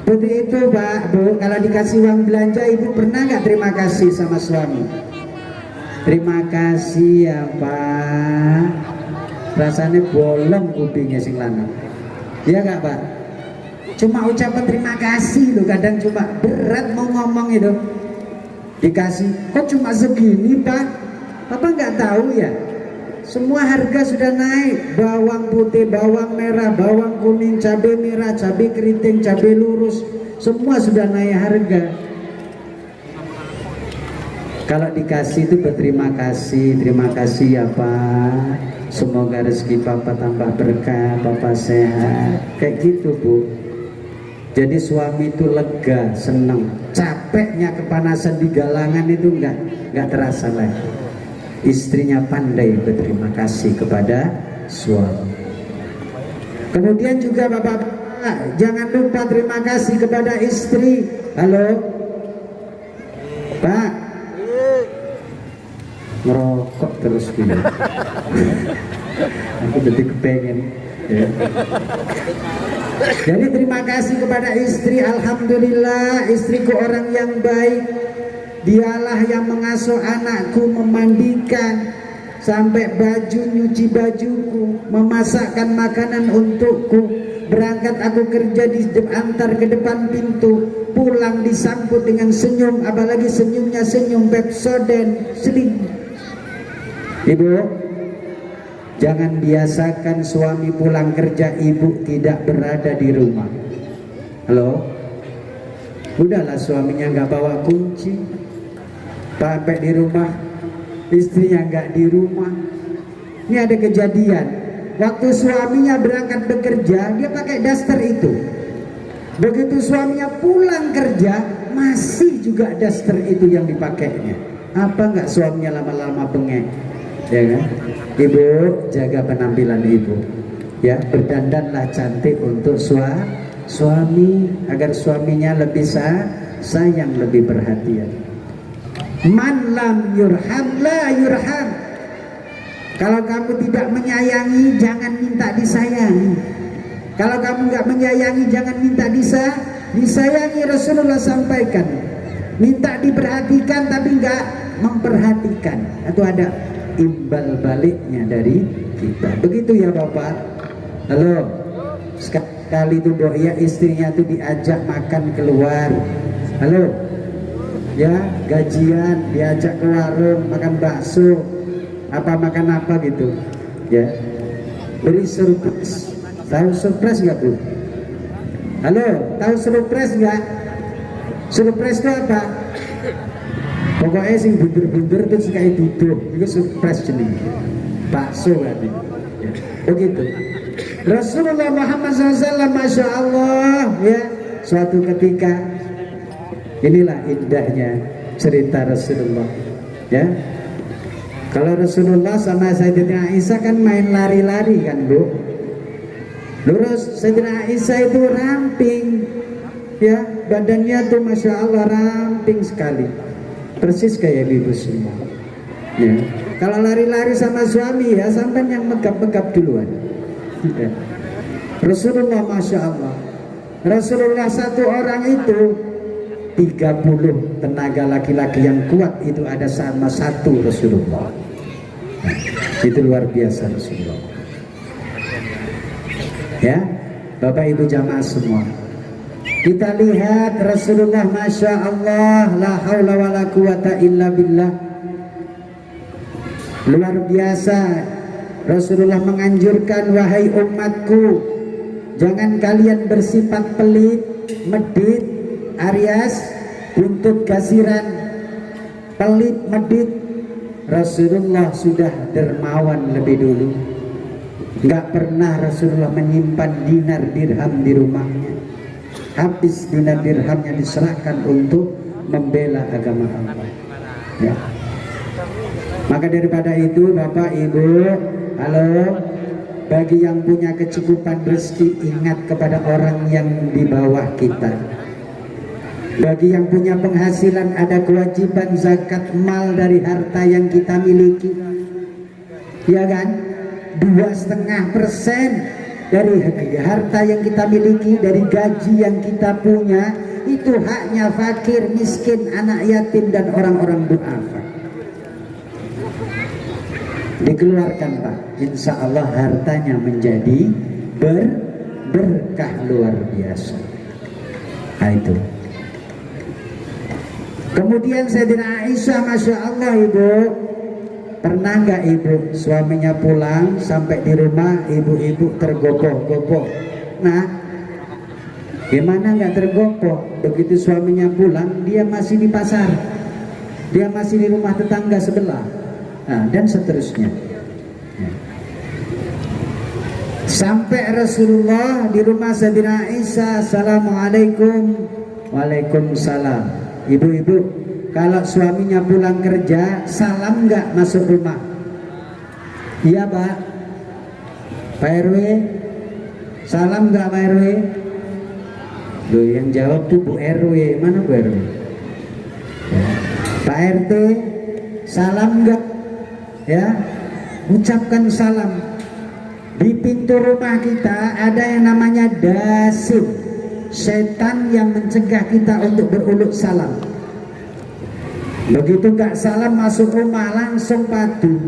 Seperti itu pak bu, kalau dikasih uang belanja ibu pernah nggak terima kasih sama suami? Terima kasih ya pak, rasanya bolong kupingnya sing lanang. Iya nggak pak? Cuma ucapan terima kasih loh, kadang cuma berat mau ngomong itu. Dikasih, kok cuma segini pak? Papa nggak tahu ya? Semua harga sudah naik, bawang putih, bawang merah, bawang kuning, cabai merah, cabai keriting, cabai lurus, semua sudah naik harga. Kalau dikasih itu berterima kasih, terima kasih ya Pak, semoga rezeki Papa tambah berkah, Papa sehat, kayak gitu bu. Jadi suami itu lega, senang, capeknya kepanasan di galangan itu nggak terasa lagi. Istrinya pandai berterima kasih kepada suami. Kemudian juga bapak-bapak, jangan lupa terima kasih kepada istri. Halo Pak, ngerokok terus gini. Aku jadi kepengen ya. Jadi terima kasih kepada istri. Alhamdulillah istriku orang yang baik. Dialah yang mengasuh anakku, memandikan, sampai baju, nyuci bajuku, memasakkan makanan untukku. Berangkat aku kerja antar ke depan pintu, pulang disambut dengan senyum, apalagi senyumnya senyum Pepsodent seling. Ibu, jangan biasakan suami pulang kerja ibu tidak berada di rumah. Halo, udahlah suaminya nggak bawa kunci, sampai di rumah istrinya nggak di rumah. Ini ada kejadian, waktu suaminya berangkat bekerja dia pakai daster itu, begitu suaminya pulang kerja masih juga daster itu yang dipakainya. Apa nggak suaminya lama-lama bengek? Ya kan? Ibu jaga penampilan ibu, ya, berdandanlah cantik untuk suami agar suaminya lebih sayang, lebih perhatian. Man lam yurham la yurham. Kalau kamu tidak menyayangi, jangan minta disayangi. Kalau kamu nggak menyayangi, jangan minta disayangi. Rasulullah sampaikan, minta diperhatikan tapi nggak memperhatikan, atau ada imbal baliknya dari kita. Begitu ya Bapak. Halo, sekali itu Bu ya, istrinya tuh diajak makan keluar. Halo, ya gajian diajak ke warung makan bakso, apa makan apa gitu, ya beri surprise. Tahu surprise nggak Bu? Halo, tahu surprise nggak? Surprise itu apa? Pokoknya sing bunder-bunder terus kayak duduk, itu surprise jenis bakso berarti. Ya, begitu. Rasulullah Muhammad SAW, masya Allah, ya, suatu ketika, inilah indahnya cerita Rasulullah, ya. Kalau Rasulullah sama Sayyidina Aisyah kan main lari-lari kan Bu. Lurus, Sayyidina Aisyah itu ramping, ya, badannya tuh masya Allah ramping sekali, persis kayak ibu semua. Ya. Kalau lari-lari sama suami ya sampai yang megap-megap duluan. Ya. Rasulullah masya Allah, Rasulullah satu orang itu 30 tenaga laki-laki yang kuat itu ada sama satu Rasulullah. Nah, itu luar biasa Rasulullah. Ya, Bapak Ibu jamaah semua, kita lihat Rasulullah masya Allah, la haula wala quwata illa billah, luar biasa. Rasulullah menganjurkan, wahai umatku, jangan kalian bersifat pelit, medit, Aries, buntut gasiran, pelit, medit. Rasulullah sudah dermawan lebih dulu. Nggak pernah Rasulullah menyimpan dinar dirham di rumahnya. Habis dinar dirhamnya diserahkan untuk membela agama Allah. Ya. Maka daripada itu Bapak Ibu, halo, bagi yang punya kecukupan rezeki, ingat kepada orang yang di bawah kita. Bagi yang punya penghasilan, ada kewajiban zakat mal dari harta yang kita miliki, ya kan? 2,5% dari harta yang kita miliki, dari gaji yang kita punya, itu haknya fakir, miskin, anak yatim dan orang-orang duafa. Dikeluarkan Pak, insya Allah hartanya menjadi berkah luar biasa. Nah itu. Kemudian Sayyidina Aisyah, masya Allah Ibu, pernah nggak Ibu suaminya pulang sampai di rumah ibu-ibu tergopoh-gopoh? Nah, gimana nggak tergopoh? Begitu suaminya pulang, dia masih di pasar, dia masih di rumah tetangga sebelah, nah, dan seterusnya. Sampai Rasulullah di rumah Sayyidina Aisyah, assalamualaikum. Waalaikumsalam. Ibu-ibu, kalau suaminya pulang kerja, salam nggak masuk rumah? Iya Pak. Pak RW, salam nggak Pak RW? Loh, yang jawab tuh Bu RW. Mana Bu RW? Ya. Pak RT, salam nggak? Ya, ucapkan salam. Di pintu rumah kita ada yang namanya dasim, setan yang mencegah kita untuk beruluk salam. Begitu gak salam masuk rumah, langsung padu,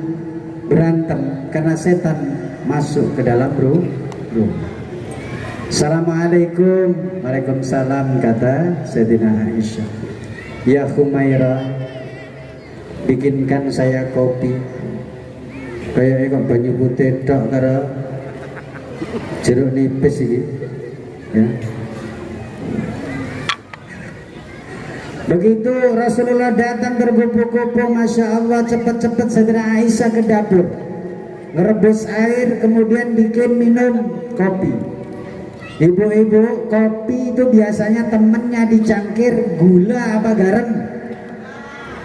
berantem karena setan masuk ke dalam rumah. Assalamualaikum. Waalaikumsalam, kata Sayyidina Aisyah. Ya Humaira, bikinkan saya kopi. Kayak kok banyu putih tok karo jeruk nipis ini, ya. Begitu Rasulullah datang berkupu-kupu, masya Allah, cepat-cepat Sayyidina Aisyah ke dapur, ngerebus air, kemudian bikin minum kopi. Ibu-ibu, kopi itu biasanya temennya dicangkir gula apa garam?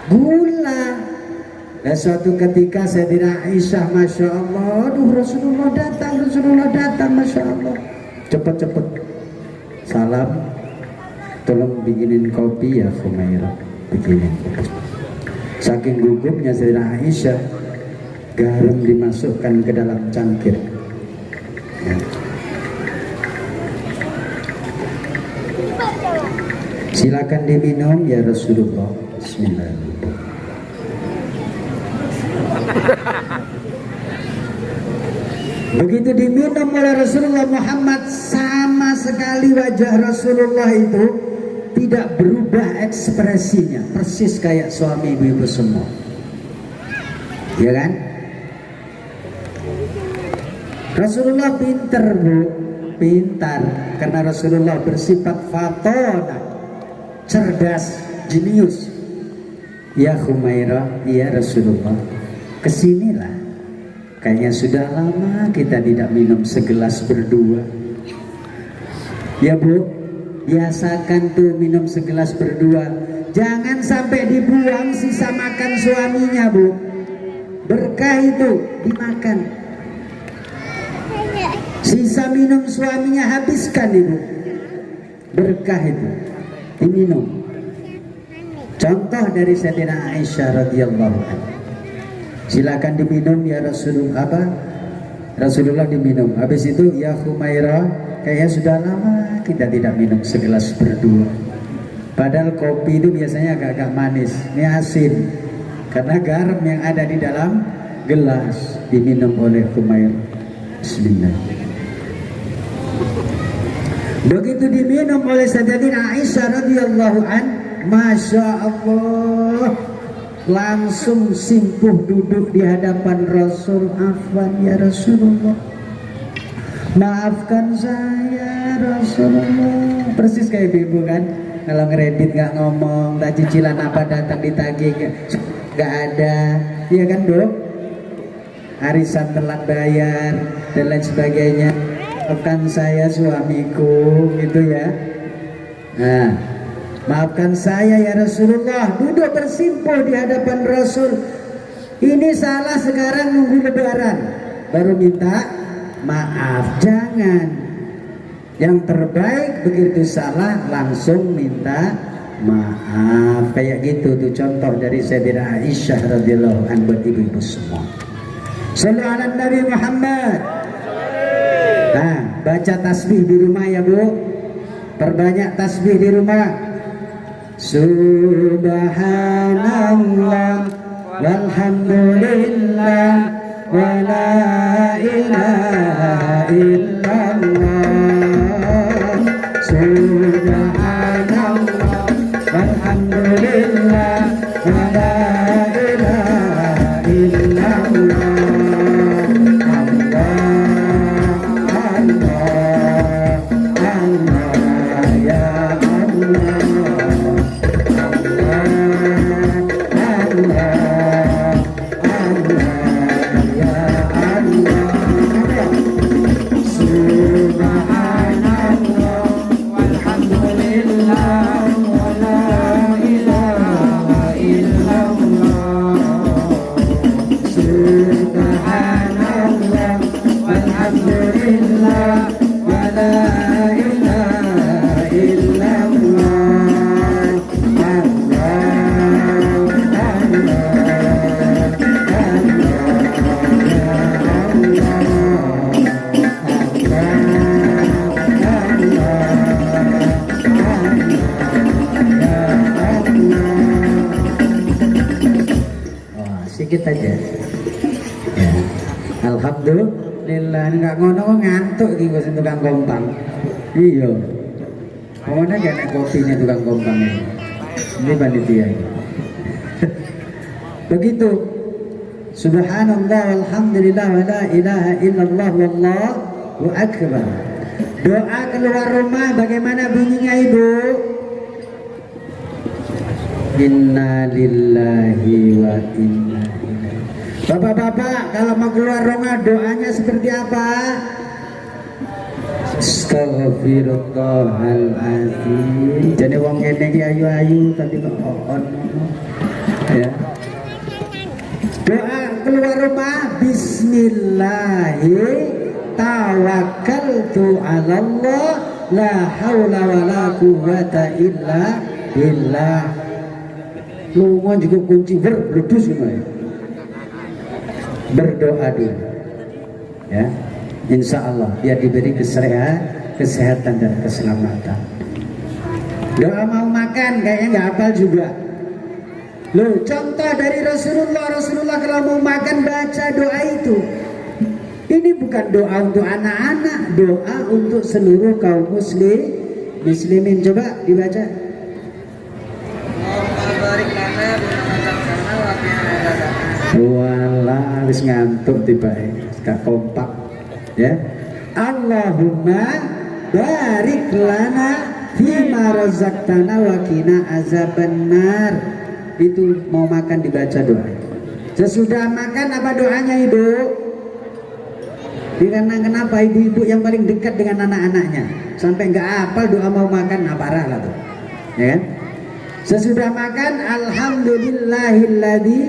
Gula. Dan suatu ketika Sayyidina Aisyah, masya Allah, aduh Rasulullah datang, masya Allah, cepet-cepet salam, tolong bikinin kopi ya Humaira, bikinin. Saking gugupnya Sayyidina Aisyah, garam dimasukkan ke dalam cangkir, ya. Silakan diminum ya Rasulullah. Bismillahirrahmanirrahim. Begitu diminum oleh Rasulullah Muhammad, sama sekali wajah Rasulullah itu tidak berubah ekspresinya, persis kayak suami ibu-ibu semua, ya kan? Rasulullah pintar bu, pintar, karena Rasulullah bersifat fatona, cerdas, jenius. Ya Humairah, ya Rasulullah, kesinilah. Kayaknya sudah lama kita tidak minum segelas berdua. Ya bu, biasakan tuh minum segelas berdua. Jangan sampai dibuang sisa makan suaminya bu. Berkah itu dimakan. Sisa minum suaminya habiskan ibu. Berkah itu diminum. Contoh dari Sayyidina Aisyah radhiyallahu anha. Silakan diminum ya Rasulullah. Apa? Rasulullah diminum. Habis itu ya Humairah, kayaknya sudah lama kita tidak minum segelas berdua. Padahal kopi itu biasanya agak-agak manis. Ini asin karena garam yang ada di dalam gelas. Diminum oleh Humairah. Bismillah. Begitu diminum oleh Sayyidatina Aisyah radhiyallahu an, masya Allah, langsung simpuh duduk di hadapan Rasul. Afwan ya Rasulullah, maafkan saya Rasulullah. Persis kayak ibu kan, kalau ngeredit nggak ngomong, tak cicilan apa datang ditagih nggak ada, iya kan dok? Arisan telat bayar dan lain sebagainya. Maafkan saya suamiku, gitu ya. Nah, maafkan saya ya Rasulullah. Duduk bersimpuh di hadapan Rasul. Ini salah sekarang nunggu lebaran baru minta maaf. Jangan. Yang terbaik begitu salah langsung minta maaf. Kayak gitu tuh contoh dari Sayyidina Aisyah radhiyallahu anha buat ibu-ibu semua. Shallu ala Nabi Muhammad. Nah, baca tasbih di rumah ya bu. Perbanyak tasbih di rumah. Subhanallah walhamdulillah wa la ilaha illallah. Subhanallah walhamdulillah wa la ilaha illallah. Sedikit aja ya. Alhamdulillah, nggak ngono ngantuk iki wis tukang kompang. Iya. Mana gak nek kopinya tukang kompang ini. Ini panitia ini. Begitu. Subhanallah walhamdulillah wa la ilaha illallah wallahu akbar. Doa keluar rumah bagaimana bunyinya ibu? Inna lillahi wa inna ilaihi. Bapak-bapak kalau mau keluar rumah doanya seperti apa? Astaghfirullahaladzim. Jadi wong ngene iki ayu-ayu tapi kok on. Ya. Doa keluar rumah bismillahi tawakkaltu 'ala Allah la haula wala quwwata illa billah. Lunga juga kunci berdus semua. Berdoa dulu. Ya. Insya Allah biar diberi kesehatan dan keselamatan. Doa mau makan kayaknya nggak hafal juga. Loh, contoh dari Rasulullah kalau mau makan baca doa itu. Ini bukan doa untuk anak-anak, doa untuk seluruh kaum muslimin. Coba dibaca. Walah, harus ngantuk tiba, gak kompak, ya. Allahumma barik lana fima razaqtana wa qina azabannar. Itu mau makan dibaca doa. Sesudah makan apa doanya ibu? Karena kenapa ibu-ibu yang paling dekat dengan anak-anaknya sampai nggak hafal doa mau makan, nah parah lah tuh, ya kan? Sesudah makan alhamdulillahilladzi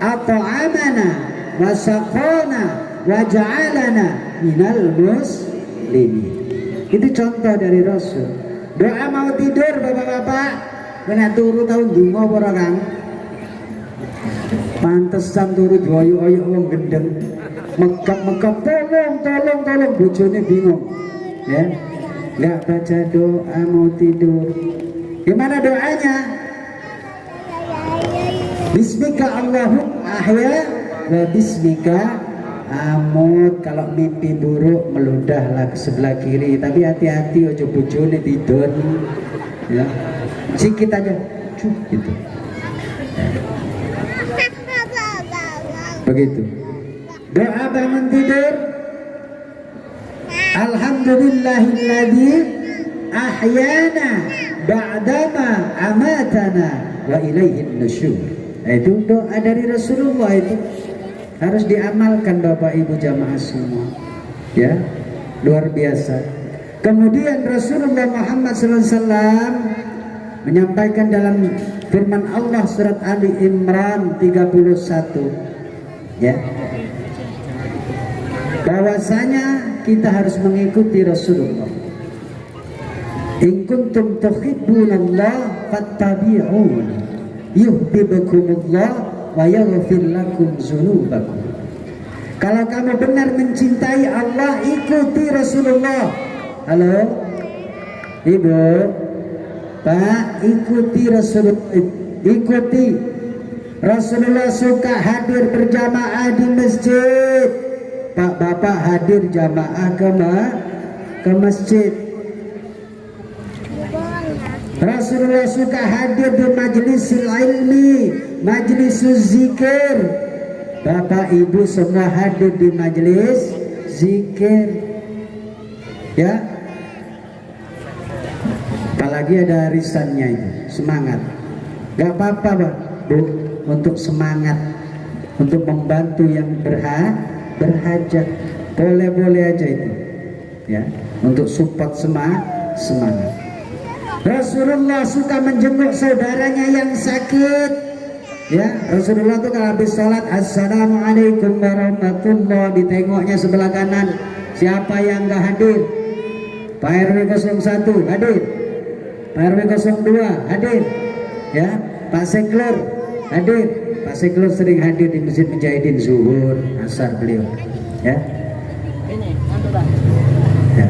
at'amana wa saqana wa ja'alana minal muslimin. Itu contoh dari Rasul. Doa mau tidur bapak-bapak kena turu tahun dungo para Kang. Pantesan turu doyo-oyo wong gendeng. Megap-megap tolong bojone bingung. Ya. Enggak baca doa mau tidur. Gimana doanya? Bismika Allahumma ahya wa bismika amut. Kalau mimpi buruk meludahlah ke sebelah kiri, tapi hati-hati ojo bojone tidur. Ya. Sikit aja. Gitu. Ya. Begitu. Doa bangun tidur. Alhamdulillahilladzi ahyana ba'dama amatana wa ilaihin nusyur. Itu doa dari Rasulullah, itu harus diamalkan Bapak Ibu jamaah semua. Ya, luar biasa. Kemudian Rasulullah Muhammad SAW menyampaikan dalam firman Allah surat Ali Imran 31, ya, bahwasanya kita harus mengikuti Rasulullah. In kuntum tuhibbunallah fattabi'un yuhibbukumullah wa yaghfir lakum dzunubakum. Kalau kamu benar mencintai Allah, ikuti Rasulullah. Halo Ibu, Pak, ikuti Rasulullah. Ikuti Rasulullah. Suka hadir berjamaah di masjid, Pak Bapak hadir jamaah ke masjid. Rasulullah suka hadir di majlis ilmi, majlis zikir. Bapak Ibu semua hadir di majlis zikir, ya. Apalagi ada arisannya itu, semangat. Gak apa-apa Pak Bu, untuk semangat, untuk membantu yang berhajat, boleh-boleh aja itu, ya, untuk support semangat. Rasulullah suka menjenguk saudaranya yang sakit, ya. Rasulullah tuh kalau habis sholat assalamualaikum warahmatullahi, ditengoknya sebelah kanan, siapa yang nggak hadir? Pak RW 01 hadir, Pak RW 02 hadir, ya. Pak Seklur hadir. Pak Seklur sering hadir di Masjid Mujahidin zuhur, asar beliau, ya. Ya.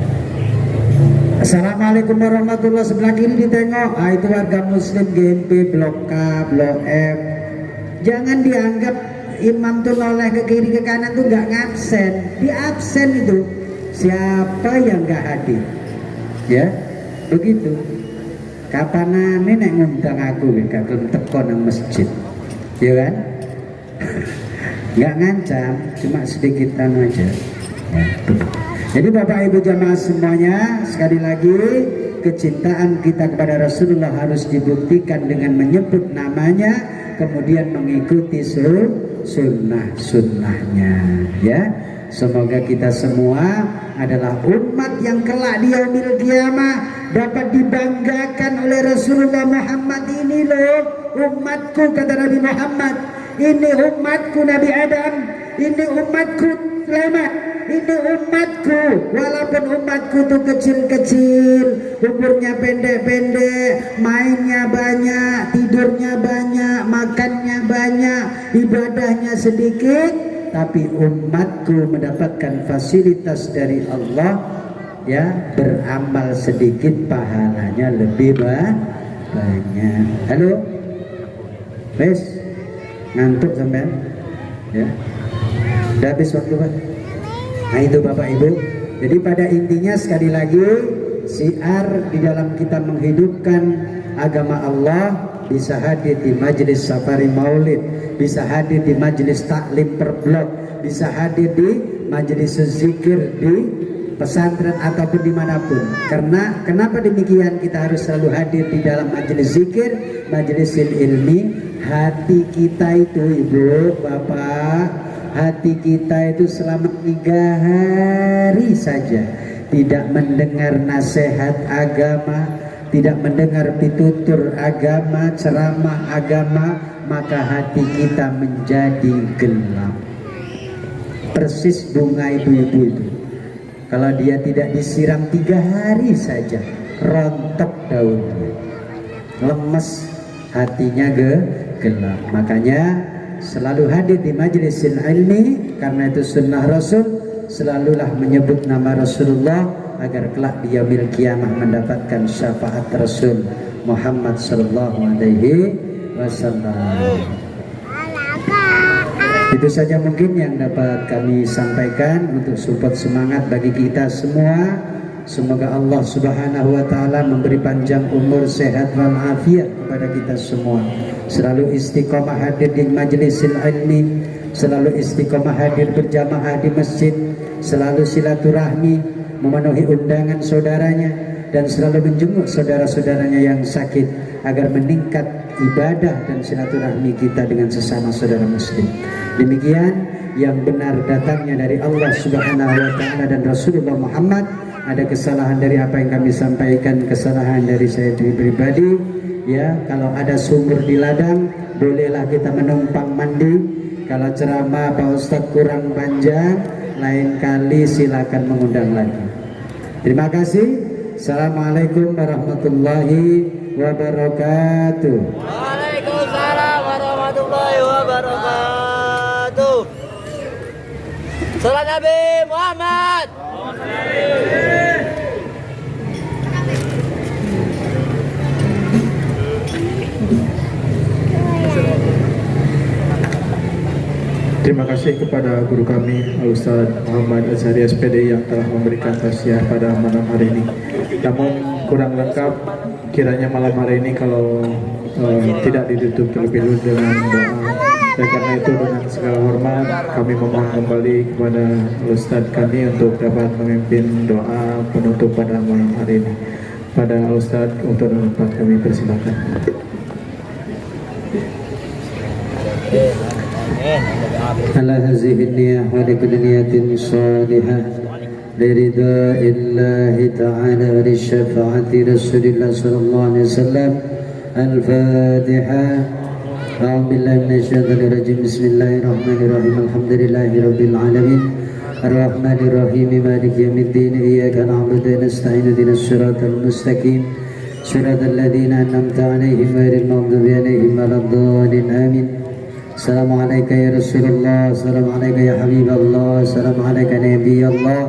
Assalamualaikum warahmatullahi, sebelah kiri ditengok, itu warga muslim GMP Blok K, Blok F. Jangan dianggap imam tuh noleh ke kiri ke kanan tuh nggak ngabsen. Di absen itu siapa yang nggak hadir, ya, begitu. Kapan nek ngundang aku gak gelem teko nang masjid, ya kan? Nggak ngancam, cuma sedikitan aja, ya. Jadi Bapak Ibu jamaah semuanya, sekali lagi kecintaan kita kepada Rasulullah harus dibuktikan dengan menyebut namanya, kemudian mengikuti sunnah-sunnahnya, ya. Semoga kita semua adalah umat yang kelak di yaumil qiyamah dapat dibanggakan oleh Rasulullah Muhammad. Ini loh umatku, kata Nabi Muhammad, ini umatku Nabi Adam, ini umatku selamat, ini umatku. Walaupun umatku tuh kecil-kecil, umurnya pendek-pendek, mainnya banyak, tidurnya banyak, makannya banyak, ibadahnya sedikit, tapi umatku mendapatkan fasilitas dari Allah ya, beramal sedikit pahalanya lebih banyak. Halo, wes ngantuk sampean ya, udah habis waktu Pak. Nah itu Bapak Ibu, jadi pada intinya sekali lagi syiar di dalam kita menghidupkan agama Allah bisa hadir di majelis safari maulid, bisa hadir di majelis taklim per blok, bisa hadir di majelis zikir di pesantren ataupun dimanapun. Karena kenapa demikian, kita harus selalu hadir di dalam majelis zikir, majelis ilmi. Hati kita itu Ibu Bapak, hati kita itu selama 3 hari saja tidak mendengar nasihat agama, tidak mendengar pitutur agama, ceramah agama, maka hati kita menjadi gelap. Persis bunga ibu-ibu itu, kalau dia tidak disiram 3 hari saja, rontok daunnya, lemes, hatinya gelap. Makanya selalu hadir di majelis ilmi, karena itu sunnah Rasul. Selalulah menyebut nama Rasulullah agar kelak di yaumil kiamah mendapatkan syafaat Rasul Muhammad sallallahu alaihi wasallam. Itu saja mungkin yang dapat kami sampaikan untuk support semangat bagi kita semua. Semoga Allah Subhanahu wa taala memberi panjang umur, sehat wal afiat kepada kita semua. Selalu istiqomah hadir di majelis ilmi, selalu istiqomah hadir berjamaah di masjid, selalu silaturahmi, memenuhi undangan saudaranya, dan selalu menjenguk saudara-saudaranya yang sakit agar meningkat ibadah dan silaturahmi kita dengan sesama saudara muslim. Demikian yang benar datangnya dari Allah Subhanahu wa taala dan Rasulullah Muhammad. Ada kesalahan dari apa yang kami sampaikan, kesalahan dari saya pribadi ya. Kalau ada sumur di ladang, bolehlah kita menumpang mandi. Kalau ceramah Pak Ustadz kurang panjang, lain kali silakan mengundang lagi. Terima kasih. Assalamualaikum warahmatullahi wabarakatuh.
Waalaikumsalam warahmatullahi wabarakatuh. Salam Nabi Muhammad.
Terima kasih kepada guru kami Al-Ustaz Muhammad Azhari SPD yang telah memberikan tausiah pada malam hari ini. Namun kurang lengkap kiranya malam hari ini kalau tidak ditutup terlebih dulu dengan doa. Dan karena itu dengan segala hormat kami memohon kembali kepada Ustaz kami untuk dapat memimpin doa penutup pada malam hari ini. Pada Ustaz untuk dapat kami persilakan.
على هذه النية ولكل نية صالحة لرضاء الله تعالى ولشفاعة رسول الله صلى الله عليه وسلم. الفاتحة. أعوذ بالله من الشيطان الرجيم. بسم الله الرحمن الرحيم. الحمد لله رب العالمين الرحمن الرحيم مالك يوم الدين إياك نعبد ونستعين اهدنا الصراط المستقيم صراط الذين أنعمت عليهم غير المغضوب عليهم ولا الضالين آمين. السلام عليك يا رسول الله، السلام عليك يا حبيب الله، السلام عليك يا نبي الله،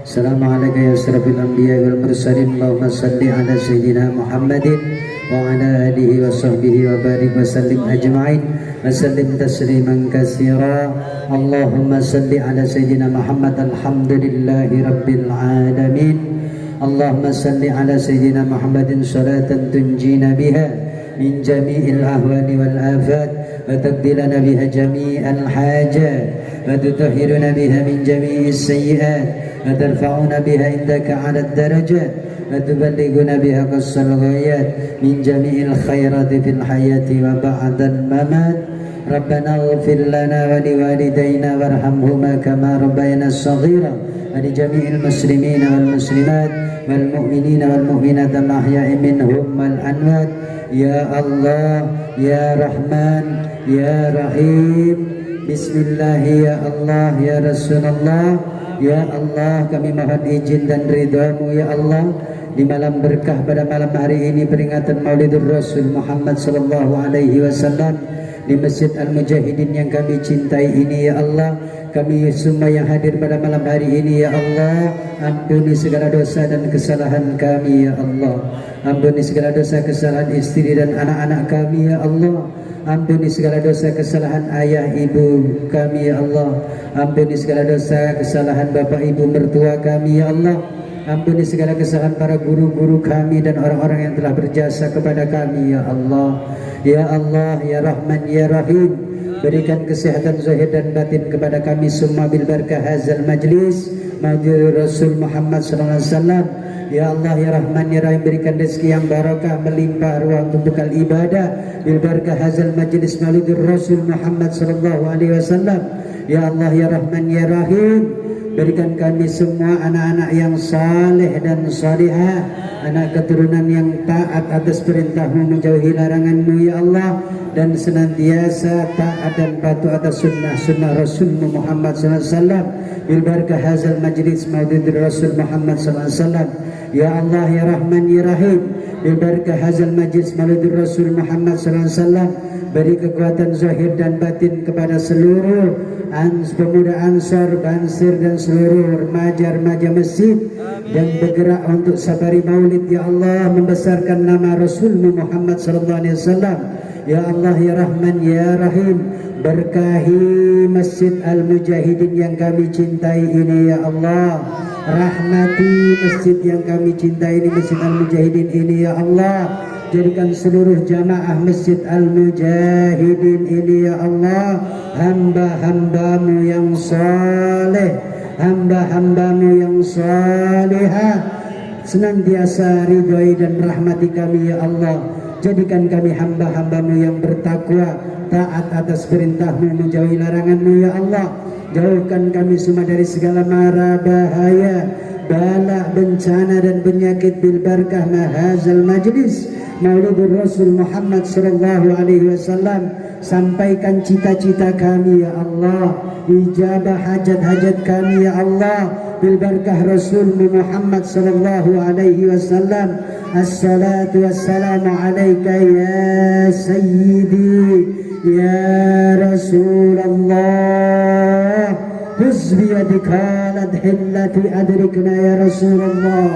السلام عليك يا أشرف الأنبياء والمرسلين. اللهم صل على سيدنا محمد وعلى آله وصحبه وبارك وسلم أجمعين وسلم تسليما كثيرا. اللهم صل على سيدنا محمد. الحمد لله رب العالمين. اللهم صل على سيدنا محمد صلاة تنجينا بها من جميع الأهوال والآفات وتقضي لنا بها جميع الحاجات وتطهرنا بها من جميع السيئات وترفعنا بها عندك على الدرجات وتبلغنا بها قصى الغايات من جميع الخيرات في الحياة وبعد الممات. ربنا اغفر لنا ولوالدينا وارحمهما كما ربينا صغيرا ولجميع المسلمين والمسلمات والمؤمنين والمؤمنات الأحياء منهم والأموات. Ya Allah, Ya Rahman, Ya Rahim. Bismillah ya Allah, Ya Rasulullah. Ya Allah, kami mohon izin dan ridhamu ya Allah di malam berkah pada malam hari ini, peringatan Maulidur Rasul Muhammad sallallahu alaihi wasallam di Masjid Al-Mujahidin yang kami cintai ini ya Allah. kami semua yang hadir pada malam hari ini ya Allah. Ampuni segala dosa dan kesalahan kami ya Allah. Ampuni segala dosa kesalahan istri dan anak-anak kami ya Allah. Ampuni segala dosa kesalahan ayah ibu kami ya Allah. Ampuni segala dosa kesalahan bapak ibu mertua kami ya Allah. Ampuni segala kesalahan para guru-guru kami dan orang-orang yang telah berjasa kepada kami ya Allah. Ya Allah, ya Rahman, ya Rahim, berikan kesehatan zahir dan batin kepada kami semua bil barakah hazal majlis maulid Rasul Muhammad sallallahu alaihi wasallam. Ya Allah, ya Rahman, ya Rahim, berikan rezeki yang barakah melimpah ruang untuk bekal ibadah bil barakah hazal majlis maulid Rasul Muhammad sallallahu alaihi wasallam. Ya Allah, ya Rahman, ya Rahim, berikan kami semua anak-anak yang saleh dan salihah, anak keturunan yang taat atas perintah-Mu, menjauhi larangan-Mu ya Allah, dan senantiasa taat dan patuh atas sunnah Rasul Muhammad SAW. Bil barakah hazal majlis maulid Rasul Muhammad SAW. Ya Allah, ya Rahman, ya Rahim, bil barakah hazal majlis maulid Rasul Muhammad SAW, beri kekuatan zahir dan batin kepada seluruh pemuda Ansar, Bansir dan seluruh remaja-remaja masjid yang bergerak untuk sabari maulid ya Allah, membesarkan nama Rasul Muhammad sallallahu alaihi wasallam. Ya Allah, ya Rahman, ya Rahim, berkahi Masjid Al-Mujahidin yang kami cintai ini ya Allah. Rahmati masjid yang kami cintai ini, Masjid Al-Mujahidin ini ya Allah. Jadikan seluruh jamaah Masjid Al-Mujahidin ini ya Allah hamba-hambamu yang saleh, hamba-hambamu yang salihah, senantiasa ridhoi dan rahmati kami ya Allah. Jadikan kami hamba-hambamu yang bertakwa, taat atas perintah-Mu, menjauhi larangan-Mu ya Allah. Jauhkan kami semua dari segala mara bahaya, bala, bencana dan penyakit bil barakah mahazal majlis Maulidur Rasul Muhammad sallallahu alaihi wasallam. Sampaikan cita-cita kami ya Allah, ijabah hajat-hajat kami ya Allah bil barakah Rasul Muhammad sallallahu alaihi wasallam. Assalatu wassalamu alayka ya sayyidi ya Rasulullah. Khudh bi yadika ladhillati adrikna ya Rasulullah,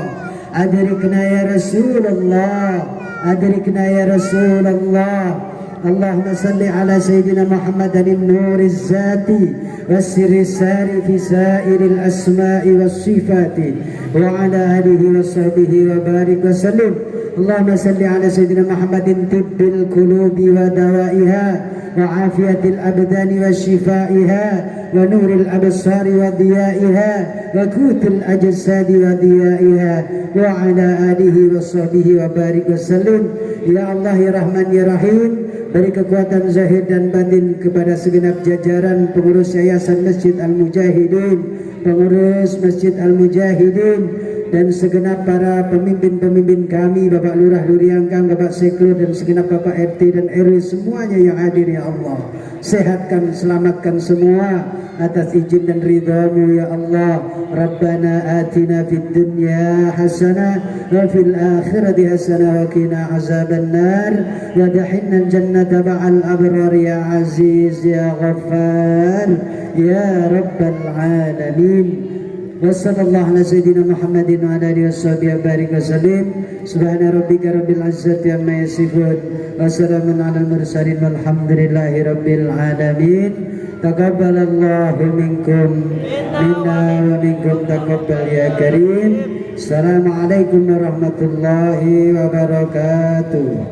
adrikna ya Rasulullah, adrikna ya Rasulullah. Allahumma salli ala Sayyidina Muhammadin nur az-zati was-sirri sari fi sairil asma'i was-sifati wa ala alihi wa sahbihi wa barik wa sallim. Allahumma salli ala Sayyidina Muhammadin tibbil qulubi wa dawaiha wa afiyatil abdani wa shifaiha wa nuril absari wa diyaiha wa kutul ajsadi wa diyaiha wa ala alihi wa sahbihi wa barik wa sallim. Ya Allah, ya Rahman, ya Rahim, beri kekuatan zahir dan batin kepada segenap jajaran pengurus Yayasan Masjid Al-Mujahidin, pengurus Masjid Al-Mujahidin, dan segenap para pemimpin-pemimpin kami, Bapak Lurah Luriangkang, Bapak Sekro, dan segenap Bapak RT dan RW semuanya yang hadir ya Allah. Sehatkan, selamatkan semua atas izin dan ridha-Mu ya Allah. Rabbana atina fid dunya hasanah wa fil akhirati hasanah wa qina azabannar wa adkhilna jannata ma'al abrar ya aziz ya ghaffar ya rabbal alamin. Wa sallallahu ala sayyidina Muhammadin wa ala alihi washabihi wa barik wa sallim. Subhana rabbika rabbil izzati amma yasifun wa salamun alal mursalin walhamdulillahi rabbil alamin. Taqabbalallahu minkum minna wa minkum taqabbal ya karim. Assalamualaikum warahmatullahi wabarakatuh.